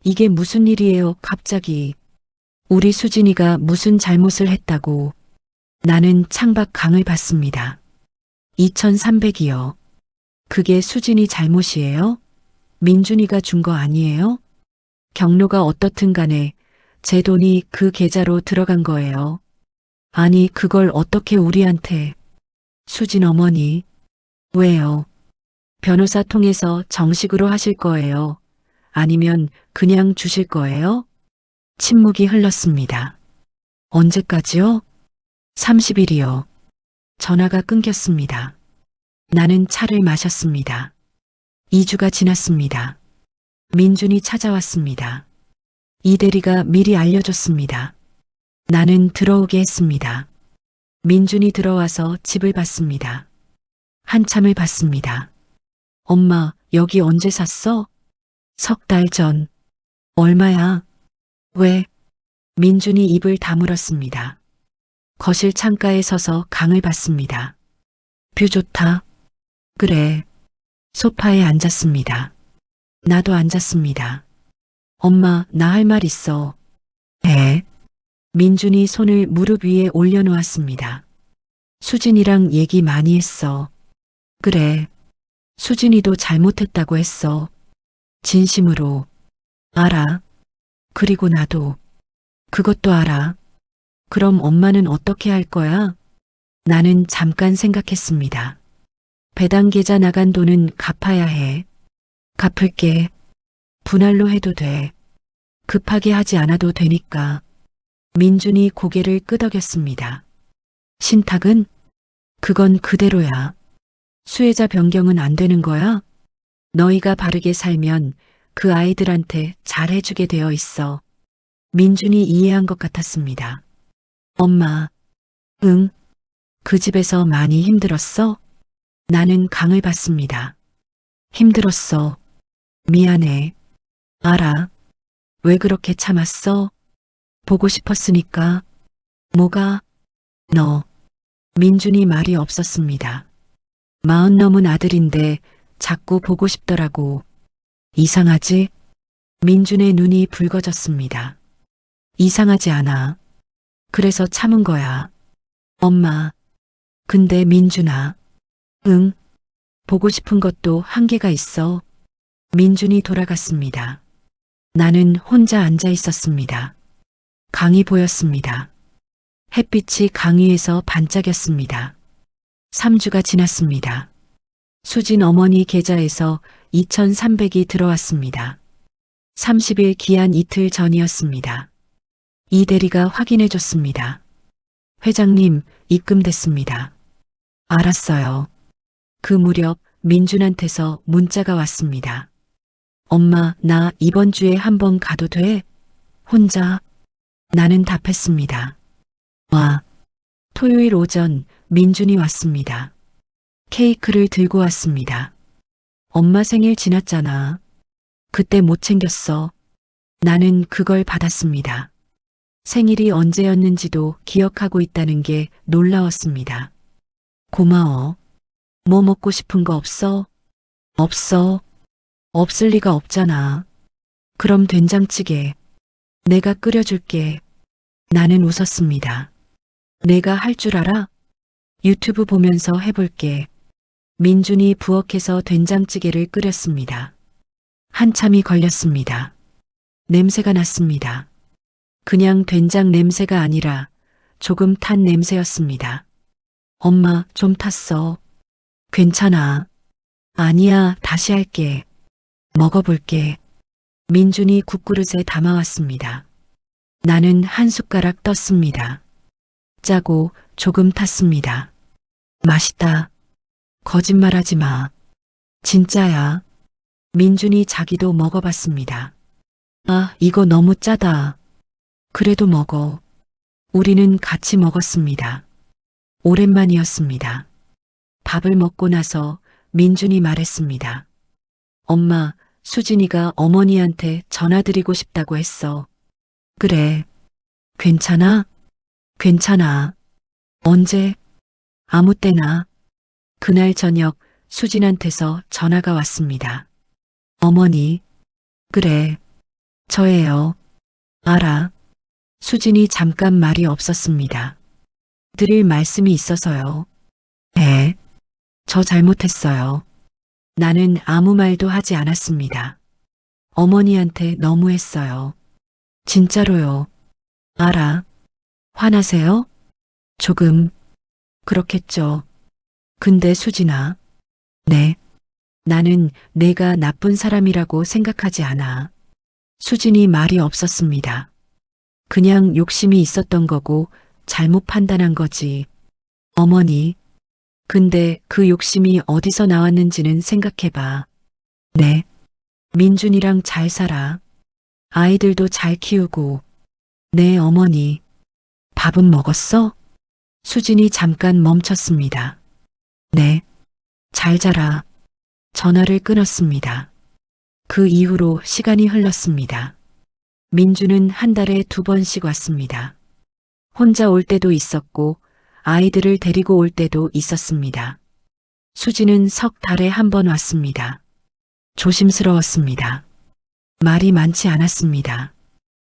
이게 무슨 일이에요, 갑자기. 우리 수진이가 무슨 잘못을 했다고. 나는 창밖 강을 봤습니다. 2,300이요. 그게 수진이 잘못이에요? 민준이가 준 거 아니에요? 경로가 어떻든 간에 제 돈이 그 계좌로 들어간 거예요. 아니, 그걸 어떻게 우리한테. 수진 어머니. 왜요? 변호사 통해서 정식으로 하실 거예요? 아니면 그냥 주실 거예요? 침묵이 흘렀습니다. 언제까지요? 30일이요. 전화가 끊겼습니다. 나는 차를 마셨습니다. 2주가 지났습니다. 민준이 찾아왔습니다. 이 대리가 미리 알려줬습니다. 나는 들어오게 했습니다. 민준이 들어와서 집을 봤습니다. 한참을 봤습니다. 엄마, 여기 언제 샀어? 3달 전. 얼마야? 왜? 민준이 입을 다물었습니다. 거실 창가에 서서 강을 봤습니다. 뷰 좋다. 그래. 소파에 앉았습니다. 나도 앉았습니다. 엄마, 나 할 말 있어. 네. 민준이 손을 무릎 위에 올려놓았습니다. 수진이랑 얘기 많이 했어. 그래. 수진이도 잘못했다고 했어. 진심으로. 알아. 그리고 나도. 그것도 알아. 그럼 엄마는 어떻게 할 거야? 나는 잠깐 생각했습니다. 배당 계좌 나간 돈은 갚아야 해. 갚을게. 분할로 해도 돼. 급하게 하지 않아도 되니까. 민준이 고개를 끄덕였습니다. 신탁은? 그건 그대로야. 수혜자 변경은 안 되는 거야? 너희가 바르게 살면 그 아이들한테 잘해주게 되어 있어. 민준이 이해한 것 같았습니다. 엄마. 응. 그 집에서 많이 힘들었어? 나는 강을 봤습니다. 힘들었어. 미안해. 알아. 왜 그렇게 참았어? 보고 싶었으니까. 뭐가? 너. 민준이 말이 없었습니다. 40 넘은 아들인데 자꾸 보고 싶더라고. 이상하지? 민준의 눈이 붉어졌습니다. 이상하지 않아. 그래서 참은 거야. 엄마. 근데 민준아. 응. 보고 싶은 것도 한계가 있어. 민준이 돌아갔습니다. 나는 혼자 앉아 있었습니다. 강이 보였습니다. 햇빛이 강 위에서 반짝였습니다. 3주가 지났습니다. 수진 어머니 계좌에서 2,300이 들어왔습니다. 30일 기한 이틀 전이었습니다. 이 대리가 확인해 줬습니다. 회장님, 입금됐습니다. 알았어요. 그 무렵 민준한테서 문자가 왔습니다. 엄마, 나 이번 주에 한번 가도 돼? 혼자? 나는 답했습니다. 와. 토요일 오전 민준이 왔습니다. 케이크를 들고 왔습니다. 엄마 생일 지났잖아. 그때 못 챙겼어. 나는 그걸 받았습니다. 생일이 언제였는지도 기억하고 있다는 게 놀라웠습니다. 고마워. 뭐 먹고 싶은 거 없어? 없어. 없을 리가 없잖아. 그럼 된장찌개. 내가 끓여줄게. 나는 웃었습니다. 내가 할 줄 알아? 유튜브 보면서 해볼게. 민준이 부엌에서 된장찌개를 끓였습니다. 한참이 걸렸습니다. 냄새가 났습니다. 그냥 된장 냄새가 아니라 조금 탄 냄새였습니다. 엄마, 좀 탔어. 괜찮아. 아니야, 다시 할게. 먹어볼게. 민준이 국그릇에 담아왔습니다. 나는 한 숟가락 떴습니다. 짜고 조금 탔습니다. 맛있다. 거짓말하지 마. 진짜야. 민준이 자기도 먹어봤습니다. 아, 이거 너무 짜다. 그래도 먹어. 우리는 같이 먹었습니다. 오랜만이었습니다. 밥을 먹고 나서 민준이 말했습니다. 엄마, 수진이가 어머니한테 전화드리고 싶다고 했어. 그래. 괜찮아? 괜찮아. 언제? 아무 때나. 그날 저녁 수진한테서 전화가 왔습니다. 어머니. 그래. 저예요. 알아. 수진이 잠깐 말이 없었습니다. 드릴 말씀이 있어서요. 네. 저 잘못했어요. 나는 아무 말도 하지 않았습니다. 어머니한테 너무했어요. 진짜로요. 알아. 화나세요? 조금. 그렇겠죠. 근데 수진아. 네. 나는 내가 나쁜 사람이라고 생각하지 않아. 수진이 말이 없었습니다. 그냥 욕심이 있었던 거고 잘못 판단한 거지. 어머니. 근데 그 욕심이 어디서 나왔는지는 생각해봐. 네. 민준이랑 잘 살아. 아이들도 잘 키우고. 네, 어머니. 밥은 먹었어? 수진이 잠깐 멈췄습니다. 네. 잘 자라. 전화를 끊었습니다. 그 이후로 시간이 흘렀습니다. 민주는 한 달에 2번씩 왔습니다. 혼자 올 때도 있었고 아이들을 데리고 올 때도 있었습니다. 수지는 석 달에 1번 왔습니다. 조심스러웠습니다. 말이 많지 않았습니다.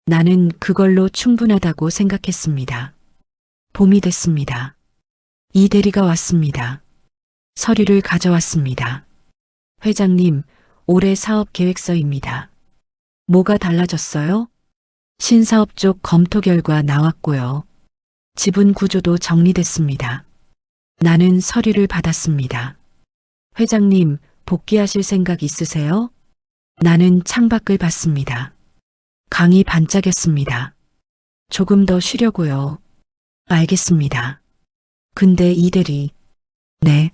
나는 그걸로 충분하다고 생각했습니다. 봄이 됐습니다. 이 대리가 왔습니다. 서류를 가져왔습니다. 회장님, 올해 사업 계획서입니다. 뭐가 달라졌어요? 신사업 쪽 검토 결과 나왔고요. 지분 구조도 정리됐습니다. 나는 서류를 받았습니다. 회장님, 복귀하실 생각 있으세요? 나는 창밖을 봤습니다. 강이 반짝였습니다. 조금 더 쉬려고요. 알겠습니다. 근데 이 대리. 네.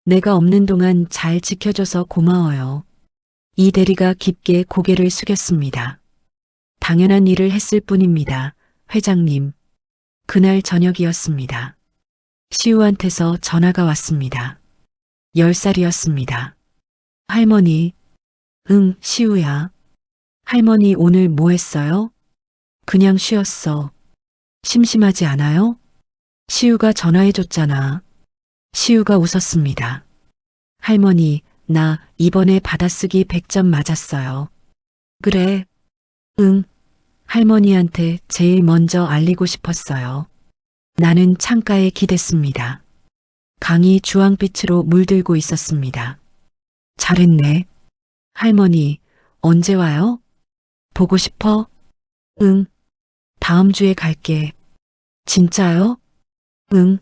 내가 없는 동안 잘 지켜줘서 고마워요. 이 대리가 깊게 고개를 숙였습니다. 당연한 일을 했을 뿐입니다. 회장님. 그날 저녁이었습니다. 시우한테서 전화가 왔습니다. 10살이었습니다. 할머니. 응, 시우야. 할머니 오늘 뭐 했어요? 그냥 쉬었어. 심심하지 않아요? 시우가 전화해줬잖아. 시우가 웃었습니다. 할머니, 나 이번에 받아쓰기 100점 맞았어요. 그래. 응. 할머니한테 제일 먼저 알리고 싶었어요. 나는 창가에 기댔습니다. 강이 주황빛으로 물들고 있었습니다. 잘했네. 할머니, 언제 와요? 보고 싶어? 응. 다음 주에 갈게. 진짜요? 응.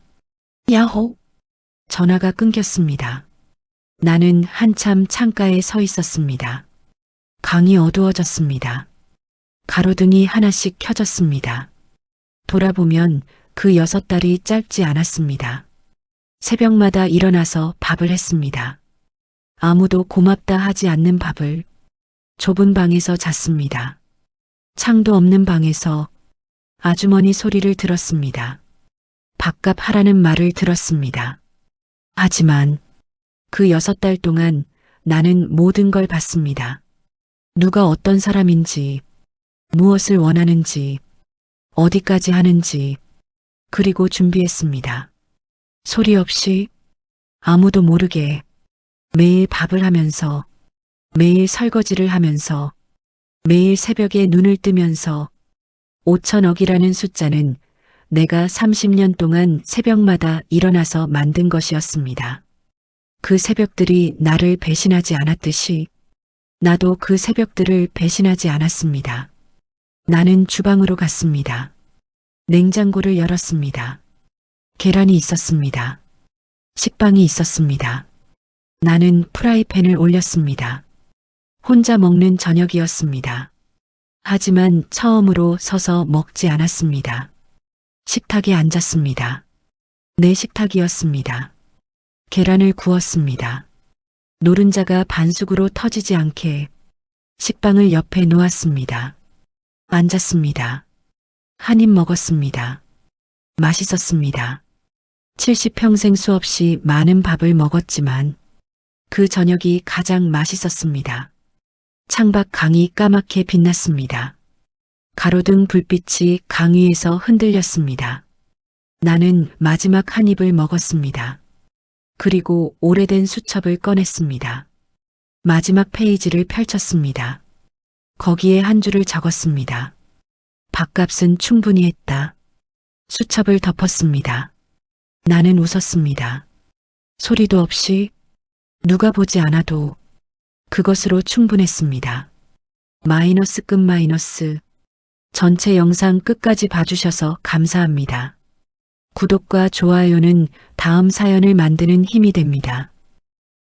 야호. 전화가 끊겼습니다. 나는 한참 창가에 서 있었습니다. 강이 어두워졌습니다. 가로등이 하나씩 켜졌습니다. 돌아보면 그 6달이 짧지 않았습니다. 새벽마다 일어나서 밥을 했습니다. 아무도 고맙다 하지 않는 밥을. 좁은 방에서 잤습니다. 창도 없는 방에서 아주머니 소리를 들었습니다. 밥값 하라는 말을 들었습니다. 하지만 그 6달 동안 나는 모든 걸 봤습니다. 누가 어떤 사람인지, 무엇을 원하는지, 어디까지 하는지, 그리고 준비했습니다. 소리 없이 아무도 모르게 매일 밥을 하면서, 매일 설거지를 하면서, 매일 새벽에 눈을 뜨면서 5천억이라는 숫자는 내가 30년 동안 새벽마다 일어나서 만든 것이었습니다. 그 새벽들이 나를 배신하지 않았듯이 나도 그 새벽들을 배신하지 않았습니다. 나는 주방으로 갔습니다. 냉장고를 열었습니다. 계란이 있었습니다. 식빵이 있었습니다. 나는 프라이팬을 올렸습니다. 혼자 먹는 저녁이었습니다. 하지만 처음으로 서서 먹지 않았습니다. 식탁에 앉았습니다. 내 식탁이었습니다. 계란을 구웠습니다. 노른자가 반숙으로 터지지 않게 식빵을 옆에 놓았습니다. 앉았습니다. 한 입 먹었습니다. 맛있었습니다. 70평생 수없이 많은 밥을 먹었지만 그 저녁이 가장 맛있었습니다. 창밖 강이 까맣게 빛났습니다. 가로등 불빛이 강 위에서 흔들렸습니다. 나는 마지막 한 입을 먹었습니다. 그리고 오래된 수첩을 꺼냈습니다. 마지막 페이지를 펼쳤습니다. 거기에 한 줄을 적었습니다. 밥값은 충분히 했다. 수첩을 덮었습니다. 나는 웃었습니다. 소리도 없이 누가 보지 않아도 그것으로 충분했습니다. 마이너스 끝 마이너스. 전체 영상 끝까지 봐주셔서 감사합니다. 구독과 좋아요는 다음 사연을 만드는 힘이 됩니다.